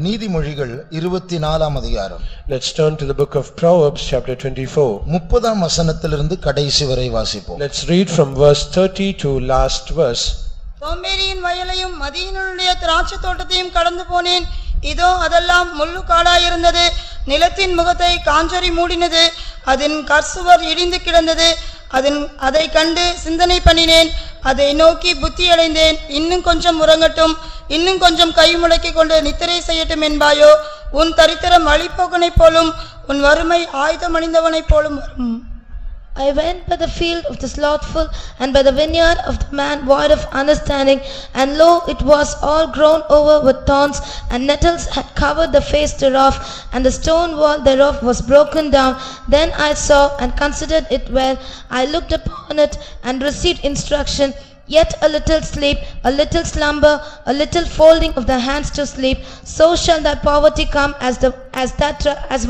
நீதிமொழிகள் 24ஆம் அதிகாரம். Let's turn to the book of Proverbs chapter 24. 30ஆம் வசனத்திலிருந்து கடைசி வரை வாசிப்போம். Let's read from verse 30 to last verse. சோம்பேறியின் வயலையும் மதியினுடைய திராட்சை தோட்டத்தையும் கடந்து போனேன். இதோ அதெல்லாம் முள்ளு காடாயிருந்தது. நிலத்தின் முகத்தை காஞ்சொரி மூடினது. அதன் கற்சுவர் இடிந்து கிடந்தது. அதை கண்டு சிந்தனை பண்ணினேன். அதை நோக்கி புத்தி அடைந்தேன். இன்னும் கொஞ்சம் உறங்கட்டும், இன்னும் கொஞ்சம் கை முடக்கி கொண்டு நித்திரை செய்யட்டும் என்பாயோ? உன் தரித்திரம் வழிபோக்கனைப் போலும், உன் வறுமை ஆயுதம் அணிந்தவனைப் போலும் வரும். I went by the field of the slothful, and by the vineyard of the man void of understanding, and lo, it was all grown over with thorns, and nettles had covered the face thereof, and the stone wall thereof was broken down. Then I saw and considered it well. I looked upon it and received instruction. Yet a little sleep, a little slumber, a little folding of the hands to sleep, so shall thy poverty come as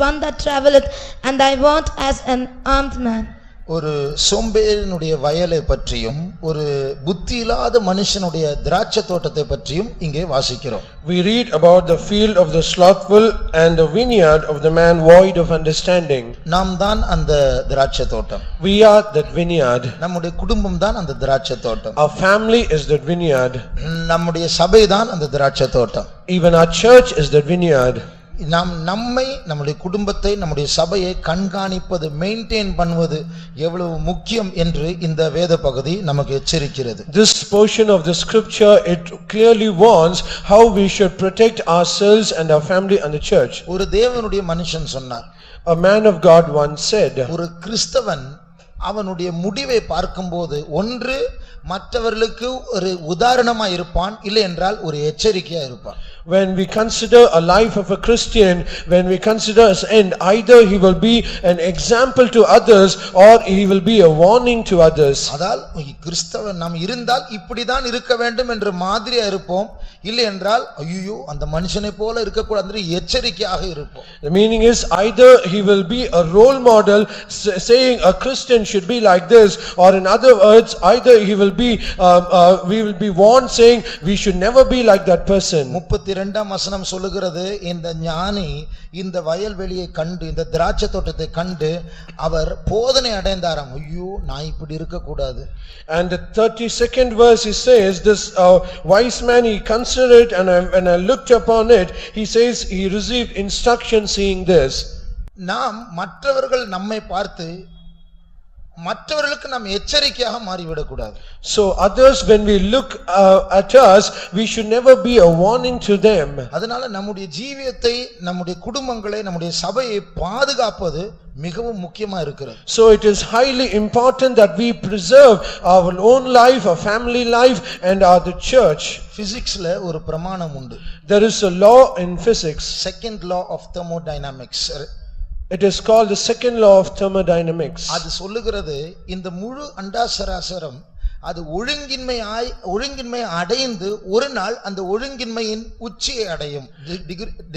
one that travelleth, and thy want as an armed man. ஒரு சோம்பேறினுடைய வயலை பற்றியும் ஒரு புத்தி இல்லாத மனுஷனுடைய திராட்சை தோட்டத்தை பற்றியும் இங்கே வாசிக்கிறோம். We read about the field of the slothful and the vineyard of the man void of understanding. நாம் தான் அந்த திராட்சை தோட்டம். We are that vineyard. நம்முடைய குடும்பம் தான் அந்த திராட்சை தோட்டம். Our family is that vineyard. நம்முடைய சபை தான் அந்த திராட்சை தோட்டம். Even our church is that vineyard. நம்முடைய குடும்பத்தை நம்முடைய சபையை கண்காணிப்பது, மெயின்டைன் பண்ணுவது எவ்வளவு முக்கியம் என்று இந்த வேத பகுதி நமக்கு எச்சரிக்கிறது. This portion of the scripture, it clearly warns how we should protect ourselves and our family and the church. ஒரு தேவனுடைய மனுஷன் சொன்னார். A man of God once said, ஒரு கிறிஸ்தவன் அவனுடைய முடிவை பார்க்கும்போது ஒன்று மற்றவர்களுக்கு ஒரு உதாரணமா இருப்பான், இல்லை என்றால் ஒரு எச்சரிக்கையா இருப்பான். When we consider a life of a Christian, when we consider his end, either he will be an example to others or he will be a warning to others. அதால் கிறிஸ்தவன் நாம் இருந்தால் இப்படிதான் இருக்க வேண்டும் என்று மாதிரியா இருப்போம், இல்லை என்றால் ஐயோ அந்த மனுஷனை போல இருக்கக்கூடாது என்று எச்சரிக்கையாக இருப்போம். The meaning is either he will be a role model saying a Christian should be like this, or in other words either he will be we will be warned saying we should never be like that person. 32ஆம் வசனம் சொல்லுகிறது, இந்த ஞானி இந்த வயல்வெளியை கண்டு இந்த திராட்சை தோட்டத்தை கண்டு அவர் போதனை அடைந்தாராம். ஐயோ நான் இப்படி இருக்க கூடாது. And the 32nd verse he says, this wise man he considered it, and I looked upon it, he says he received instruction seeing this. நாம் மற்றவர்கள் நம்மை பார்த்து மற்றவர்களுக்கு நாம் எச்சரிக்கையாக மாறிவிடக் கூடாது. So others, when we look at us, we should never be a warning to them. அதனால நம்முடைய ஜீவியத்தை, நம்முடைய குடும்பங்களை, நம்முடைய சபையை பாதுகாப்பது மிகவும் முக்கியமா இருக்கிறது. So it is highly important that we preserve our own life, our family life, and the church. பிசிக்ஸ்ல ஒரு பிரமாணம் உண்டு. There is a law in physics. Second law of thermodynamics. It is called the second law of thermodynamics. அது சொல்லுகிறது, இந்த முழு அண்டாசராசரம் அது ஒழுங்கின்மை அடைந்து ஒரு நாள் அந்த ஒழுங்கின்மையின் உச்சியை அடையும்,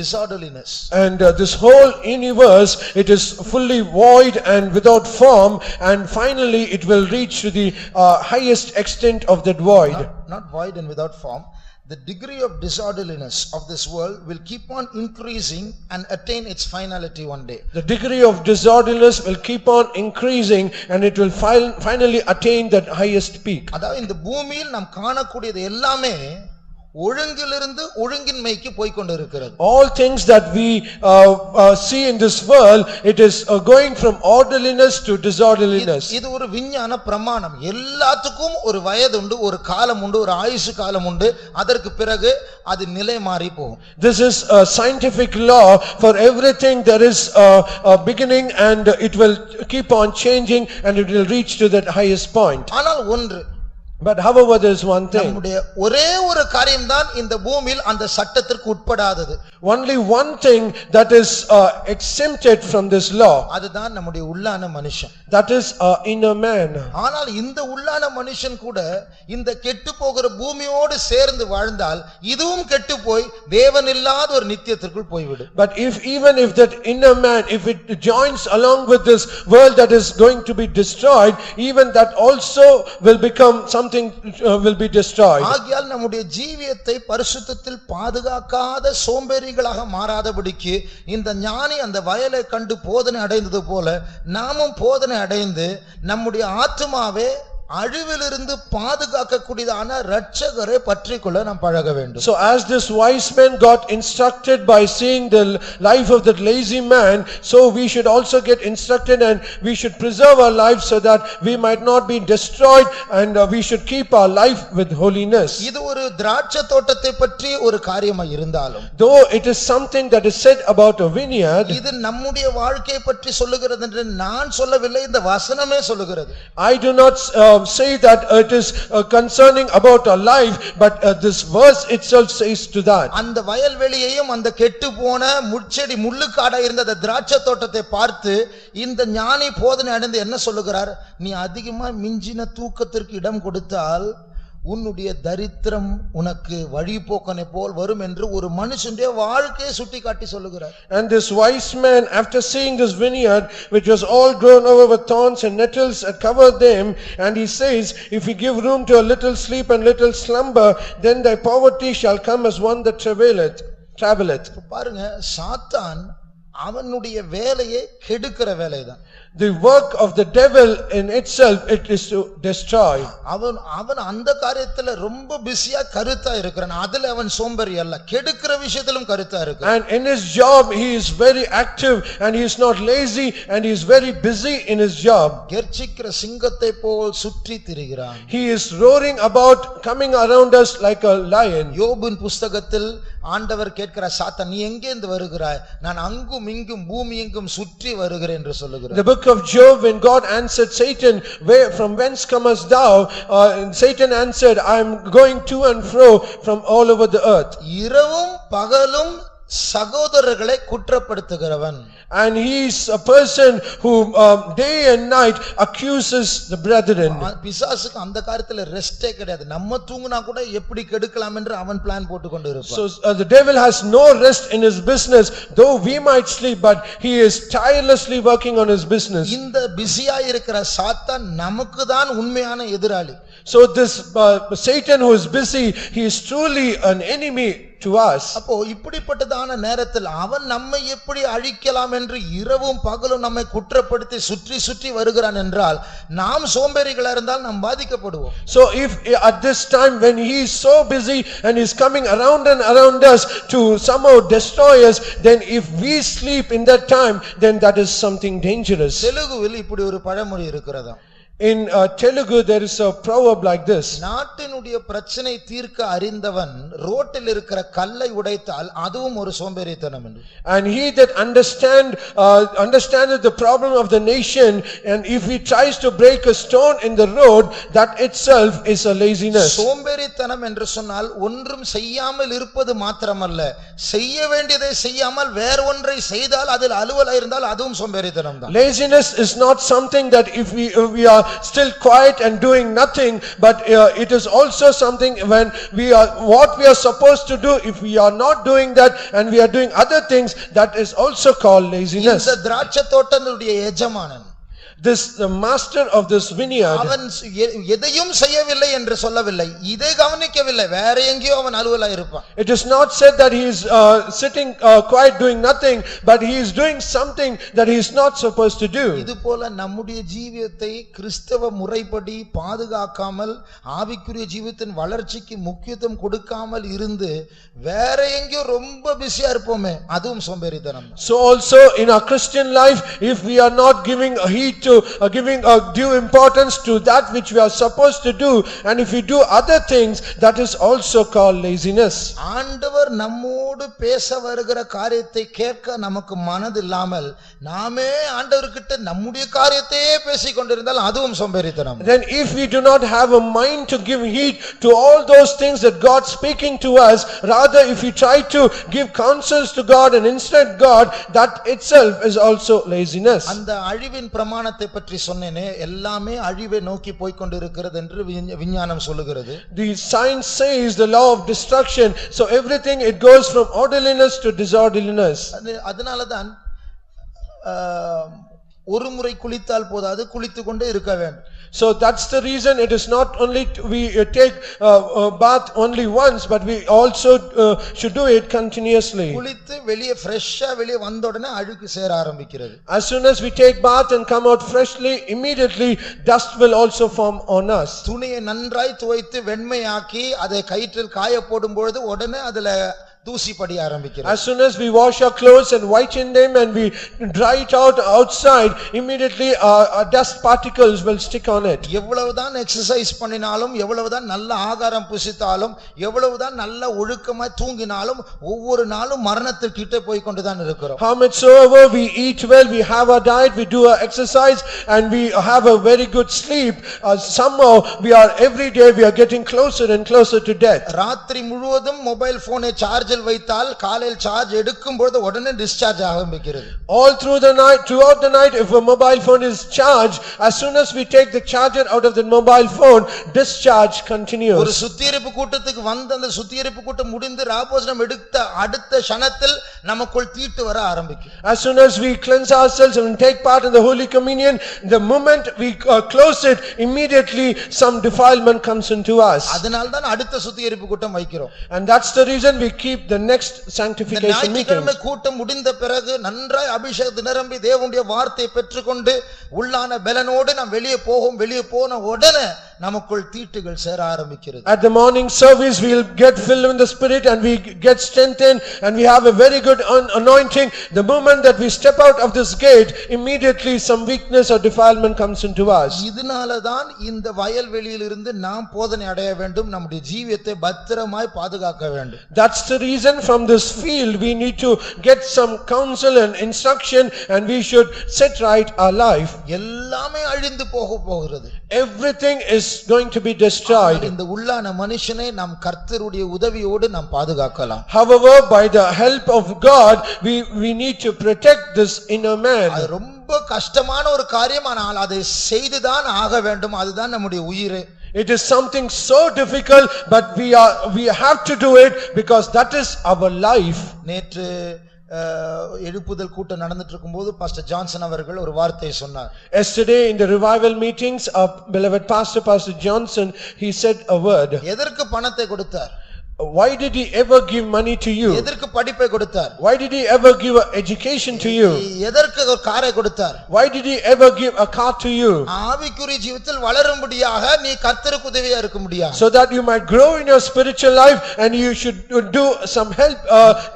disorderliness. And this whole universe, it is fully void and without form, and finally it will reach to the highest extent of that void. Not void and without form. The degree of disorderliness of this world will keep on increasing and attain its finality one day. The degree of disorderliness will keep on increasing and it will finally attain that highest peak. அதாவது இந்த பூமியில் நாம் காணக்கூடியது எல்லாமே ஒழுங்கிலிருந்து ஒழுங்கின்மைக்கு போய் கொண்டிருக்கிறது. All things that we see in this world, it is going from orderliness to disorderliness. இது ஒரு விஞ்ஞான பிரமாணம். எல்லாத்துக்கும் ஒரு வயது உண்டு, ஒரு காலம் உண்டு, ஒரு ஆயுசு காலம் உண்டு. அதற்கு பிறகு அது நிலை மாறி போகும். This is a scientific law. For everything there is a beginning and it will keep on changing and it will reach to that highest point. ஆனால் ஒன்று, But however, there is one thing. நம்முடைய ஒரே ஒரு காரியம்தான் இந்த பூமியில் அந்த சட்டத்திற்கு உட்படாதது. Only one thing that is exempted from this law. அதுதான் நம்முடைய உள்ளான மனுஷன். That is inner man. ஆனால் இந்த உள்ளான மனுஷன் கூட இந்த கெட்டு போகிற பூமியோடு சேர்ந்து வாழ்ந்தால் இதுவும் கெட்டு போய் தேவன் இல்லாத ஒரு நித்தியத்திற்குள் போய்விடும். But even if that inner man, if it joins along with this world that is going to be destroyed, even that also will become something will be destroyed. ஆகையால் நம்முடைய ஜீவியத்தை பரிசுத்தத்தில் பாதுகாக்காத சோம்பேறிகளாக மாறாதபடிக்கு இந்த ஞானி அந்த வயலை கண்டு போதனை அடைந்தது போல நாமும் போதனை அடைந்து நம்முடைய ஆத்துமாவே அழிவிலிருந்து பாதுகாக்கக்கூடியதான இரட்சகரை பற்றிக்கொள்ள நாம் பழக வேண்டும். So as this wise man got instructed by seeing the life of that lazy man, so we should also get instructed and we should preserve our life so that we might not be destroyed, and we should keep our life with holiness. இது ஒரு திராட்சை தோட்டத்தை பற்றி ஒரு காரியமாக இருந்தாலும், though it is something that is said about a vineyard, இது நம்முடைய வாழ்க்கையை பற்றி சொல்லுகிறது என்று நான் சொல்லவில்லை, இந்த வசனமே சொல்லுகிறது. I do not say that it is concerning about our life, but this verse itself says to that. அந்த வயல்வெளியையும் அந்த கெட்டு போன முட்செடி முள்ளுக்காடா இருந்த அந்த திராட்சை தோட்டத்தை பார்த்து இந்த ஞானி போதனை அடைந்து என்ன சொல்லுகிறார்? நீ அதிகமா மிஞ்சின தூக்கத்திற்கு இடம் கொடுத்தால் உன்னுடைய தரித்திரம் உனக்கு வழிபோக்கனை போல் வரும் என்று ஒரு மனுஷனுடைய வாழ்க்கையை சுட்டிக்காட்டி சொல்லுகிறார். And this wise man, after seeing this vineyard which was all grown over with thorns and nettles had covered them, and he says, if you give room to a little sleep and little slumber, then thy poverty shall come as one that traveleth. பாருங்க, சாத்தான் அவனுடைய வேலையை கெடுக்கிற வேலைதான். The work of the devil in itself, it is to destroy. அவன் அந்த காரியத்துல ரொம்ப பிஸியா கருத்தா இருக்கிறான். அதுல அவன் சோம்பேறி அல்ல, கெடுக்கிற விஷயத்திலும் கருத்தா இருக்கிறான். And in his job he is very active and he is not lazy and he is very busy in his job. கெர்ச்சிக்கிற சிங்கத்தை போல் சுற்றி திரிகிறான். He is roaring about, coming around us like a lion. யோபின் புஸ்தகத்தில் ஆண்டவர் கேட்கிறார், சாத்தான் நீ எங்கே இருந்து வருகிறாய்? நான் அங்கும் இங்கும் பூமி எங்கும் சுற்றி வருகிறேன் என்று சொல்லுகிறார். The book of Job, when God answered Satan, from whence comest thou? Satan answered, I am going to and fro from all over the earth. இரவும் பகலும் சகோதரர்களை குற்றப்படுத்துகிறவன். And he is a person who day and night accuses the brethren. பிசாசுக்கு அந்த காரியத்துல ரெஸ்டே கிடையாது. நம்ம தூங்குனா கூட எப்படி கெடுக்கலாம் என்று அவன் பிளான் போட்டு கொண்டு இருப்பான். So the devil has no rest in his business, though we might sleep, but he is tirelessly working on his business. இந்த பிஸியா இருக்கிற சாத்தான் நமக்கு தான் உண்மையான எதிராளி. So this Satan who is busy, he is truly an enemy to us. அப்போ இப்படிப்பட்டதான நேரத்தில் அவன் நம்மை எப்படி அழிக்கலாம் என்று இரவும் பகலும் நம்மை குற்றப்படுத்தி சுற்றி சுற்றி வருகிறான் என்றால் நாம் சோம்பேறிகளா இருந்தால் நாம் பாதிக்கப்படுவோம். So if at this time when he is so busy and is coming around and around us to somehow destroy us, then if we sleep in that time, then that is something dangerous. தெலுங்குவில் இப்படி ஒரு பழமொழி இருக்கிறதா? In Telugu there is a proverb like this. நாட்டினுடைய பிரச்சனை தீர்க்க அறிந்தவன் ரோட்டில் இருக்கிற கல்லை உடைத்தால் அதுவும் ஒரு சோம்பேறித்தனம் என்று. And he that understandeth the problem of the nation, and if he tries to break a stone in the road, that itself is a laziness. சோம்பேறித்தனம் என்று சொன்னால் ஒன்றும் செய்யாமல் இருப்பது மாத்திரமல்ல, செய்ய வேண்டியதை செய்யாமல் வேற ஒன்றை செய்தால் அதில் அலுவலா இருந்தால் அதுவும் சோம்பேறித்தனம் தான். Laziness is not something that if we are still quiet and doing nothing, but it is also something when what we are supposed to do, if we are not doing that and we are doing other things, that is also called laziness. இந்த திராட்சை தோட்டத்தினுடைய எஜமானன், the master of this vineyard, அவன் எதையும் செய்யவில்லை என்று சொல்லவில்லை, இதை கவனிக்கவில்லை, வேற எங்கேயோ அவன் அலுவலா இருப்பான். it is not said that he is sitting quiet doing nothing, but he is doing something that he is not supposed to do. இது போல நம்முடைய ஜீவியத்தை கிறிஸ்தவ முறைப்படி பாதுகாக்காமல் ஆவிக்குரிய ஜீவியத்தின் வளர்ச்சிக்கு முக்கியத்துவம் கொடுக்காமல் இருந்து வேற எங்கேயோ ரொம்ப பிஸியா இருப்போமே, அதுவும் சோம்பேறித்தனம். So also in our Christian life, if we are not giving a heed to giving due importance to that which we are supposed to do, and if we do other things, that is also called laziness. ஆண்டவர் நம்மோடு பேச வருகிற காரியத்தை கேட்க நமக்கு மனது இல்லாமல் நாமே ஆண்டவர்கிட்ட நம்முடைய காரியத்தையே பேசிக் கொண்டிருந்தால் அதுவும் சோம்பேறித்தனம். Then if we do not have a mind to give heed to all those things that God speaking to us, rather if we try to give counsels to God and instead God, that itself is also laziness. அந்த அழிவின் பிரமாணத்தை பற்றி சொன்னேனே, எல்லாமே அழிவை நோக்கி போய் கொண்டிருக்கிறது என்று விஞ்ஞானம் சொல்லுகிறது. The science says the law of destruction, so everything it goes from orderliness to disorderliness. அதனாலதான் ஒரு முறை குளித்தால் போதாது, குளித்துக் கொண்டே இருக்க வேண்டும். So that's the reason it is not only we take bath only once, but we also should do it continuously. குளித்து வெளியே ஃப்ரெஷ்ஷா வெளியே வந்த உடனே அழுக்கு சேர ஆரம்பிக்கிறது. As soon as we take bath and come out freshly, immediately dust will also form on us. துணியை நன்றாய் துவைத்து வெண்மையாக்கி அதை கயிற்றில் காய போடும் பொழுது உடனே அதுல தூசி படி ஆரம்பிக்கிறது. As soon as we wash our clothes and whiten them and we dry it out outside, immediately dust particles will stick on it. எவ்வளவுதான் எக்சர்சைஸ் பண்ணினாலும், எவ்வளவுதான் நல்ல ஆகாரம் புசித்தாலும், எவ்வளவுதான் நல்ல ஒழுக்கமாய் தூங்கினாலும் ஒவ்வொரு நாளும் மரணத்துக்கிட்ட போய் கொண்டுதான் இருக்கிறோம். How much soever we eat well, we have our diet, we do our exercise and we have a very good sleep, somehow we are every day we are getting closer and closer to death. ராத்திரி முழுவதும் mobile போனை சார்ஜில் வைத்தால் காலையில் charge எடுக்கும் பொழுது உடனே discharge ஆரம்பிக்கிறது. All through the night, throughout the night, if a mobile phone is charged, as soon as we take the charger out of the mobile phone, discharge continues. ஒரு சுத்திகரிப்பு கூட்டத்துக்கு வந்து அந்த சுத்திகரிப்பு கூட்டம் முடிந்து ராபோஜனம் எடுத்த அடுத்த க்ஷணத்தில் நமக்குள் தீட்டு வர ஆரம்பிக்கும். As soon as we cleanse ourselves and take part in the Holy Communion, the moment we close it, immediately some defilement comes into us. அதனால தான் அடுத்த சுத்திகரிப்பு கூட்டம் வைக்கிறோம். And that's the reason we keep the next sanctification meeting. ஞாயிற்றுக்கிழமை கூட்டம் முடிந்த பிறகு நன்றாய் அபிஷேகத்தை நிரம்பி தேவனுடைய வார்த்தையை பெற்றுக்கொண்டு உள்ளான பலனோடு நாம் வெளியே போன உடனே நமக்குள் தீட்டுகள் சேர ஆரம்பிக்கிறது. At the morning service we will get filled in the spirit and we get strengthened and we have a very good anointing. The moment that we step out of this gate, immediately some weakness or defilement comes into us. இதனால தான் இந்த வயல்வெளியிலிருந்து நாம் போதனை அடைய வேண்டும், நம்முடைய ஜீவியத்தை பத்திரமாய் பாதுகாக்க வேண்டும். That's the reason from this field we need to get some counsel and instruction and we should set right our life. எல்லாமே அழிந்து போகிறது. Everything is going to be destroyed. இந்த உள்ளான மனுஷனை நாம் கர்த்தருடைய உதவியோடு நாம் பாதுகாக்கலாம். However, by the help of God, we need to protect this inner man. அது ரொம்ப கஷ்டமான ஒரு காரியம், ஆனால் அதை செய்துதான் ஆக வேண்டும். அதுதான் நம்முடைய உயிரே. It is something so difficult, but we have to do it because that is our life. நேற்று எழுப்புதல் கூட்டம் நடந்துட்டு இருக்கும்போது பாஸ்டர் ஜான்சன் அவர்கள் ஒரு வார்த்தையை சொன்னார். Yesterday in the revival meetings, our beloved Pastor Johnson, he said a word. எதற்கு பணத்தை கொடுத்தார்? Why did he ever give money to you? எதற்கு படிப்பை கொடுத்தார்? Why did he ever give an education to you? எதற்கு ஒரு காரை கொடுத்தார்? Why did he ever give a car to you? ஆவிக்குரிய ஜீவிதத்தில் வளரும்படியாக, நீ கர்த்தருக்கு உதவியா இருக்க முடியும். So that you might grow in your spiritual life and you should do some help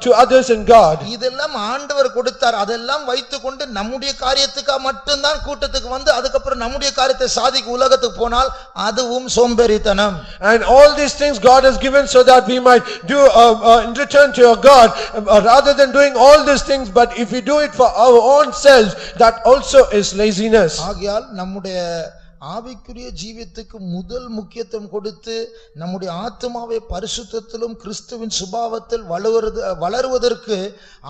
to others in God. இதெல்லாம் ஆண்டவர் கொடுத்தார். அதெல்லாம் வைத்துக்கொண்டு நம்முடைய காரியத்துக்கு மட்டும் தான் கூட்டத்துக்கு வந்து அதுக்கப்புறம் நம்முடைய காரியத்தை சாதிக்க உலகத்துக்கு போனால் அதுவும் சோம்பேறித்தனம். And all these things God has given so that we might do in return to your God, rather than doing all these things, but if we do it for our own selves, that also is laziness. ஆகையால் நம்முடைய ஆவிக்குரிய ஜீவியத்துக்கு முதல் முக்கியத்துவம் கொடுத்து நம்முடைய ஆத்துமாவை பரிசுத்தத்திலும் கிறிஸ்துவின் சுபாவத்தில் வளருவதற்கு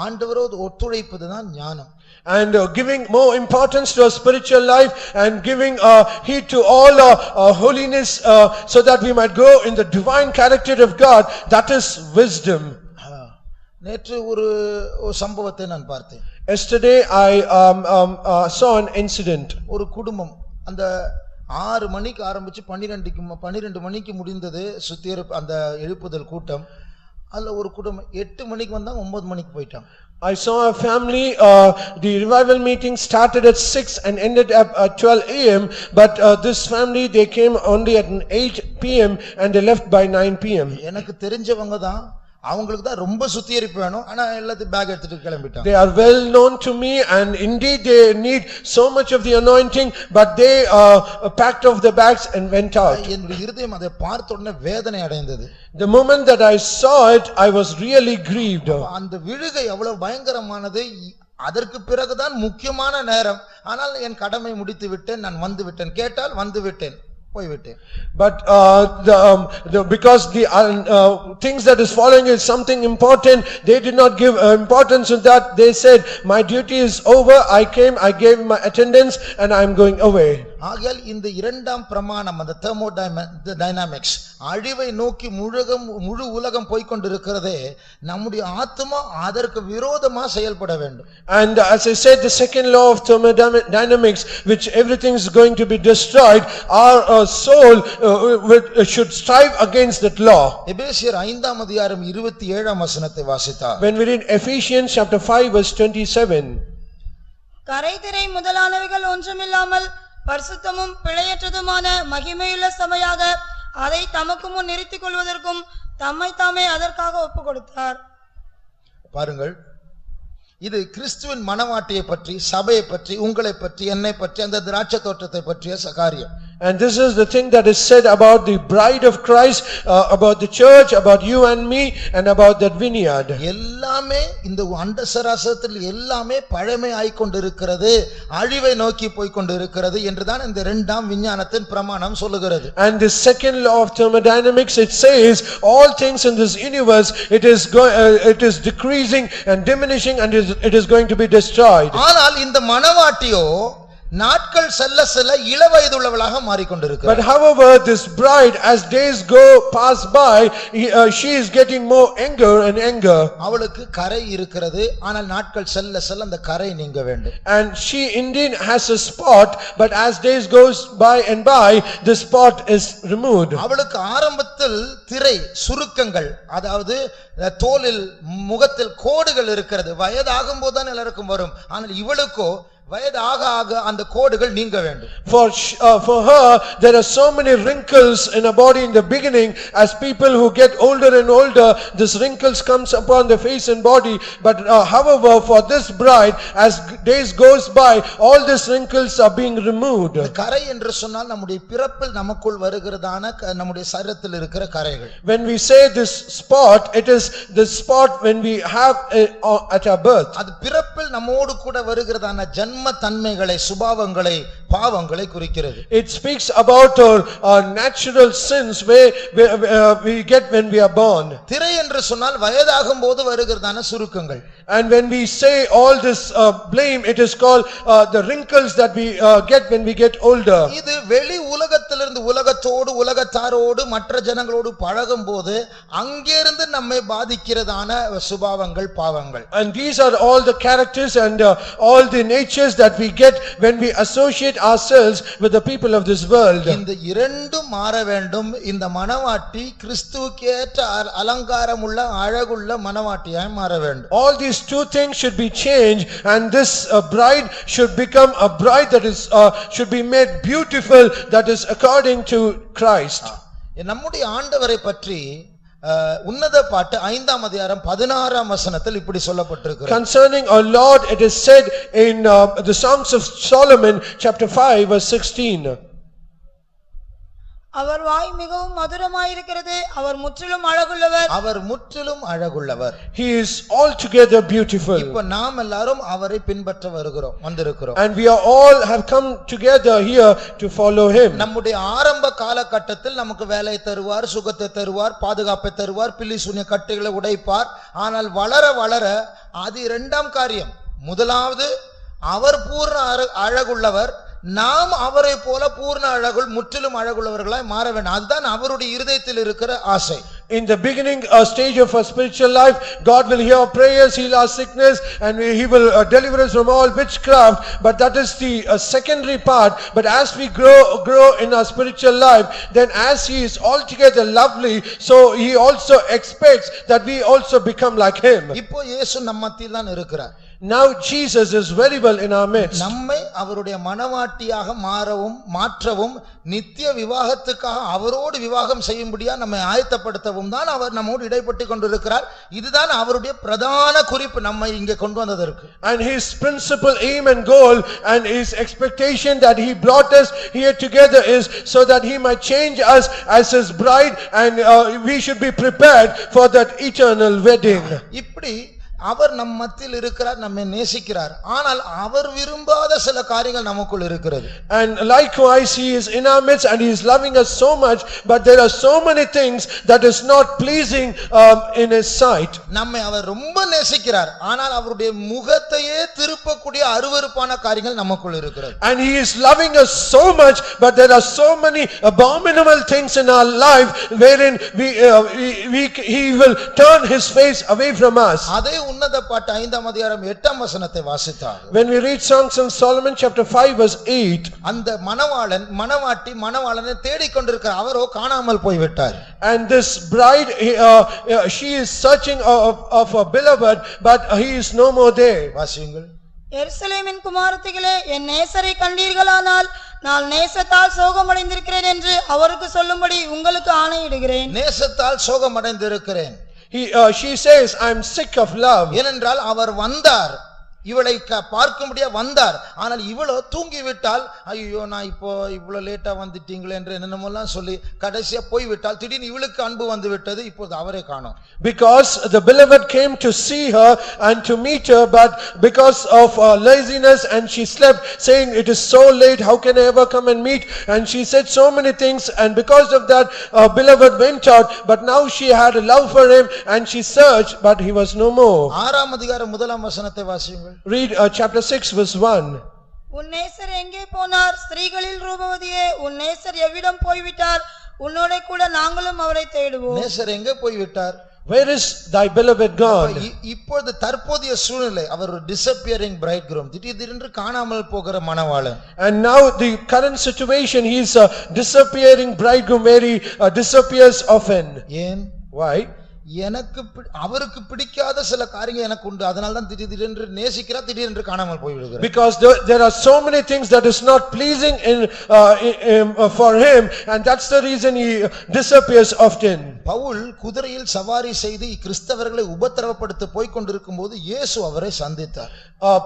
ஆண்டவரோடு ஒத்துழைப்பதுதான் ஞானம். And giving more importance to our spiritual life and giving heed to all holiness so that we might grow in the divine character of God, that is wisdom. நேற்று ஒரு சம்பவத்தை நான் பார்த்தேன். Yesterday I saw an incident. ஒரு குடும்பம் அந்த 6 மணிக்கு ஆரம்பிச்சு 12 மணிக்கு முடிந்தது அந்த எழுப்புதல் கூட்டம். அதுல ஒரு குடும்பம் 8 மணிக்கு வந்தாங்க, 9 மணிக்கு போயிட்டாங்க. I saw a family, the revival meeting started at 6 and ended up at 12 a.m. But this family, they came only at 8 p.m. and they left by 9 p.m. எனக்கு தெரிஞ்சவங்க தான். அவங்களுக்கு தான் ரொம்ப சுத்திகரிப்பு வேணும். ஆனா எல்லாத்தையும் பேக் எடுத்துட்டு கிளம்பிட்டாங்க. They are well known to me and indeed they need so much of the anointing, but they packed off the bags and went out. என்னுடைய இருதயம் அதை பார்த்த உடனே வேதனை அடைந்தது. The moment that I saw it, I was really grieved. அந்த விழுகை எவ்வளவு பயங்கரமானது. அதற்கு பிறகுதான் முக்கியமான நேரம். ஆனால் என் கடமை முடித்து விட்டேன், நான் வந்து விட்டேன். கேட்டால் வந்து விட்டேன், போய்விட்டேன். But because the things that is following is something important, they did not give importance to that. They said, my duty is over, I came, I gave my attendance and I am going away. ஆகையால் இந்த இரண்டாம் பிரமாணம், அந்த thermodynamics, அழிவை நோக்கி முழு உலகம் போய்க்கொண்டிருக்கிறதே, நம்முடைய ஆத்துமா அதற்கு விரோதமா செயல்பட வேண்டும். And as I said, the second law of thermodynamics, which everything is going to be destroyed, our soul should strive against that law. எபேசியர் 5ஆம் அதிகாரம் 27ஆம் வசனத்தை வாசித்தார். When we read Ephesians chapter 5 verse 27. கரைதிரை முதலானவைகள் ஒன்றுமில்லாமல் பரிசுத்தமும் பிழையற்றதுமான மகிமையுள்ள சபையாக அதை தமக்கு முன் நிறுத்திக் கொள்வதற்கும் தம்மை தாமே அதற்காக ஒப்புக் கொடுத்தார். பாருங்கள், இது கிறிஸ்துவின் மனவாட்டியை பற்றி, சபையை பற்றி, உங்களை பற்றி, என்னை பற்றி, அந்த திராட்சை தோட்டத்தை பற்றிய காரியம். And this is the thing that is said about the bride of Christ, about the church, about you and me, and about that vineyard. எல்லாமே இந்த அண்ட சராசரத்தில் எல்லாமே பழமை ஆயிக்கொண்டிருக்கிறது, அழிவை நோக்கி போய்க்கொண்டிருக்கிறது என்றுதான் இந்த இரண்டாம் விஞ்ஞானத்தின் பிரமாணம் சொல்லுகிறது. And the second law of thermodynamics, it says all things in this universe, it is decreasing and diminishing and it is going to be destroyed. ஆனால் இந்த மனவாட்டியோ நாட்கள் செல்ல செல்ல இளவயதுள்ளவளாக மாறிக்கொண்டிருக்கிறார். But however, this bride, as days pass by, she is getting more younger and younger. அவளுக்கு கரை இருக்கிறது, ஆனால் நாட்கள் செல்ல செல்ல அந்த கரை நீங்க வேண்டும். And she indeed has a spot, but as days goes by and by, the spot is removed. அவளுக்கு ஆரம்பத்தில் திரை சுருக்கங்கள், அதாவது தோலில் முகத்தில் கோடுகள் இருக்கிறது. வயதாகும் போதுதான் எல்லாருக்கும் வரும். ஆனால் இவளுக்கோ வயதாக ஆக அந்த கோடுகள் நீங்க வேண்டும். For her there are so many wrinkles in her body in the beginning. As people who get older and older, this wrinkles comes upon the face and body. But however, for this bride, as days goes by, all these wrinkles are being removed. கரை என்று சொன்னால் நம்முடைய பிறப்பில் நமக்குள் வருகிறதான நம்முடைய சரீரத்தில் இருக்கிற கரைகள். When we say this spot, it is the spot when we have at our birth. அது பிறப்பில் நம்மோடு கூட வருகிறதான ஜன்ம தன்மைகளை, சுபாவங்களை, பாவங்களை குறிக்கிறது. It speaks about our natural sins we get when we are born. திரை என்று சொன்னால் வயதாகும் போது வருகிறதான சுருக்கங்கள். And when we say all this blame, it is called the wrinkles that we get when we get older. இது வெளி உலகத்திலிருந்து உலகத்தோடு, உலகத்தாரோடு, மற்ற ஜனங்களோடு பழகும் போது அங்கிருந்து நம்மை பாதிக்கிறதான சுபாவங்கள், பாவங்கள். And these are all the characters and all the natures that we get when we associate ourselves with the people of this world. இந்த இரண்டும் மாற வேண்டும். இந்த மனவாட்டி கிறிஸ்துவுக்கு ஏற்ற அலங்காரமுள்ள அழகுள்ள மனவாட்டியாய் மாற வேண்டும். All these two things should be changed, and this bride should become a bride that is should be made beautiful, that is according to Christ. நம்முடைய ஆண்டவரை பற்றி உன்னத பாட்டு 5ஆம் அதிகாரம் 16ஆம் வசனத்தில் இப்படி சொல்லப்பட்டிருக்கிறது. Concerning our Lord, it is said in the Songs of Solomon chapter 5 verse 16. அவர் வாய் மிகவும் மதுரமாயிருக்கிறது, அவர் முற்றிலும் அழகுள்ளவர். அவர் முற்றிலும் அழகுள்ளவர். He is altogether beautiful. இப்போ நாம் எல்லாரும் அவரை பின்பற்ற வந்திருக்கிறோம். And we are all have come together here to follow him. நம்முடைய ஆரம்ப காலகட்டத்தில் நமக்கு வேலை தருவார், சுகத்தை தருவார், பாதுகாப்பை தருவார், பில்லி சூனிய கட்டுகளை உடைப்பார். ஆனால் வளர வளர அது இரண்டாம் காரியம். முதலாவது அவர் பூர்ண அழகுள்ளவர், நாம் அவரை போல பூர்ண அழகுள் முற்றிலும் அழகுள்ளவர்களாய் மாற வேண்டும். அதுதான் அவருடைய இருதயத்தில் இருக்கிற ஆசை. In the beginning stage of our spiritual life, God will hear our prayers, heal our sickness, and he will deliver us from all witchcraft. But that is the secondary part. But as we grow in our spiritual life, then as he is altogether lovely, so he also expects that we also become like him. இப்போ இயேசு நம்ம மத்தியில் தான் இருக்கிறார். Now Jesus is very well in our midst. நம்மை அவருடைய மனவாட்டியாக மாற்றவும் நித்திய விவாகத்துக்காக அவரோடு விவாகம் செய்யும்படியா நம்மை ஆயத்தப்படுத்தவும் தான் அவர் நம்மோடு இடைப்பட்டு கொண்டிருக்கிறார். இதுதான் அவருடைய பிரதான குறிப்பு நம்மை இங்கே கொண்டு வந்ததற்கு. And his principal aim and goal and his expectation that he brought us here together is so that he might change us as his bride, and we should be prepared for that eternal wedding. இப்படி அவர் நம் மத்தியில் இருக்கிறார், நம்மை நேசிக்கிறார். ஆனால் அவர் விரும்பாத சில காரியங்கள் நமக்குள் இருக்கிறது. And likewise he is in our midst and he is loving us so much, but there are so many things that is not pleasing in his sight. நம்மை அவர் ரொம்ப நேசிக்கிறார், ஆனால் அவருடைய முகத்தையே திருப்பக்கூடிய அருவருப்பான காரியங்கள் நமக்குள் இருக்கிறது. And he is loving us so much, but there are so many abominable things in our life wherein he will turn his face away from us. அதே உன்னத பாட்டு 5ஆம் அதிகாரம் 8ஆம் வசனத்தை வாசித்தால், When we read Songs of Solomon chapter 5 verse 8, அந்த மணவாட்டி மணவாளனை தேடிக்கொண்டிருக்கிறார், அவரோ காணாமல் போய்விட்டார். and this bride she is searching of a beloved, but he is no more there. வாசியுங்கள். எருசலேமின் குமாரத்திகளே, என் நேசரை கண்டீர்களானால் நான் நேசத்தால் சோகமடைந்திருக்கிறேன் என்று அவருக்கு சொல்லும்படி உங்களுக்கு ஆணையிடுகிறேன். நேசத்தால் சோகமடைந்திருக்கிறேன். She says, I am sick of love. ஏனென்றால் அவர் வந்தார், இவளை பார்க்கும்படியா வந்தார், ஆனால் இவளோ தூங்கிவிட்டால், ஐயோ நான் இப்போ இவ்வளவு லேட்டா வந்துட்டீங்களே என்று என்னென்னமோலாம் சொல்லி கடைசியா போய்விட்டால், திடீர்னு இவளுக்கு அன்பு வந்து விட்டது, இப்போது அவரே காணோம். Because the beloved came to see her and to meet her, but because of laziness and she slept, saying it is so late, how can I ever come and meet? And she said so many things, and because of that beloved went out, but now she had a love for him and she searched, but he was no more. 6ஆம் அதிகாரம் 1ஆம் வசனத்தை வாசியுங்கள். Read chapter 6 verse 1. உன் நேசர் எங்கே போனார்? ஸ்திரீகளில் ரூபவதியே, உன் நேசர் எவ்விடம் போய்விட்டார்? உன்னோட கூட நாங்களும் அவரை தேடுவோம். நேசர் எங்கே போய்விட்டார்? Where is thy beloved gone? இப்பொழுது தற்போதைய சூழ்நிலை, அவர் ஒரு disappearing bridegroom, திடீரென்று காணாமல் போகிற மணவாளன். And now the current situation, he is a disappearing bridegroom where he disappears often. ஏன்? Why? அவருக்கு பிடிக்காத சில காரியங்கள் எனக்கு உண்டு, அதனால தான் திடீரென்று நேசிக்கிறார், திடீரென்று காணாமல் போய்விடுகிறார். Because there are so many things that is not pleasing for him, and that's the reason he disappears often. Pavul குதிரையில் சவாரி செய்து கிறிஸ்தவர்களை உபத்திரவப்படுத்த போய் கொண்டிருக்கும் போது இயேசு அவரை சந்தித்தார்.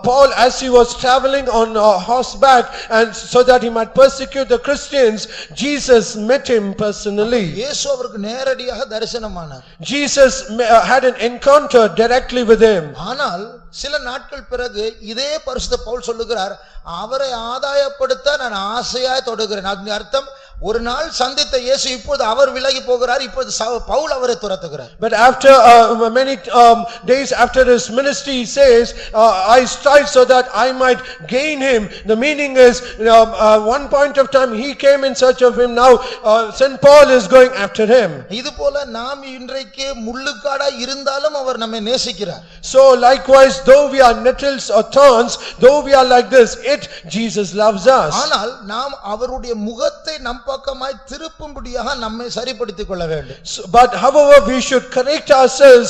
Paul, as he was traveling on horseback and so that he might persecute the Christians, Jesus met him personally. இயேசு அவருக்கு நேரடியாக தரிசனமானார். Jesus had an encounter directly with him. ஆனால் சில நாட்கள் பிறகு இதே பரிசுத்த பவுல் சொல்லுகிறார், அவரை ஆதாயப்படுத்த நான் ஆசையாய் தொடுகிறேன். அதன் அர்த்தம், ஒரு நாள் சந்தித்த இயேசு இப்போது அவர் விலகி போகிறார், இப்போது பவுல் அவரை துரத்துகிறார். But after many days after his ministry, he says, I strive so that I might gain him. The meaning is, one point of time he came in search of him, now St. Paul is going after him. இது போல நாம் இன்றைக்கு முள்ளுக்காடா இருந்தாலும் அவர் நம்மை நேசிக்கிறார். So likewise, though we are nettles or thorns, though we are like this, yet Jesus loves us. ஆனால் நாம் அவருடைய முகத்தை நம் பக்கமாய் திருப்பும்படியாக நம்மை சரிப்படுத்திக் கொள்ள வேண்டும். But however, we should correct ourselves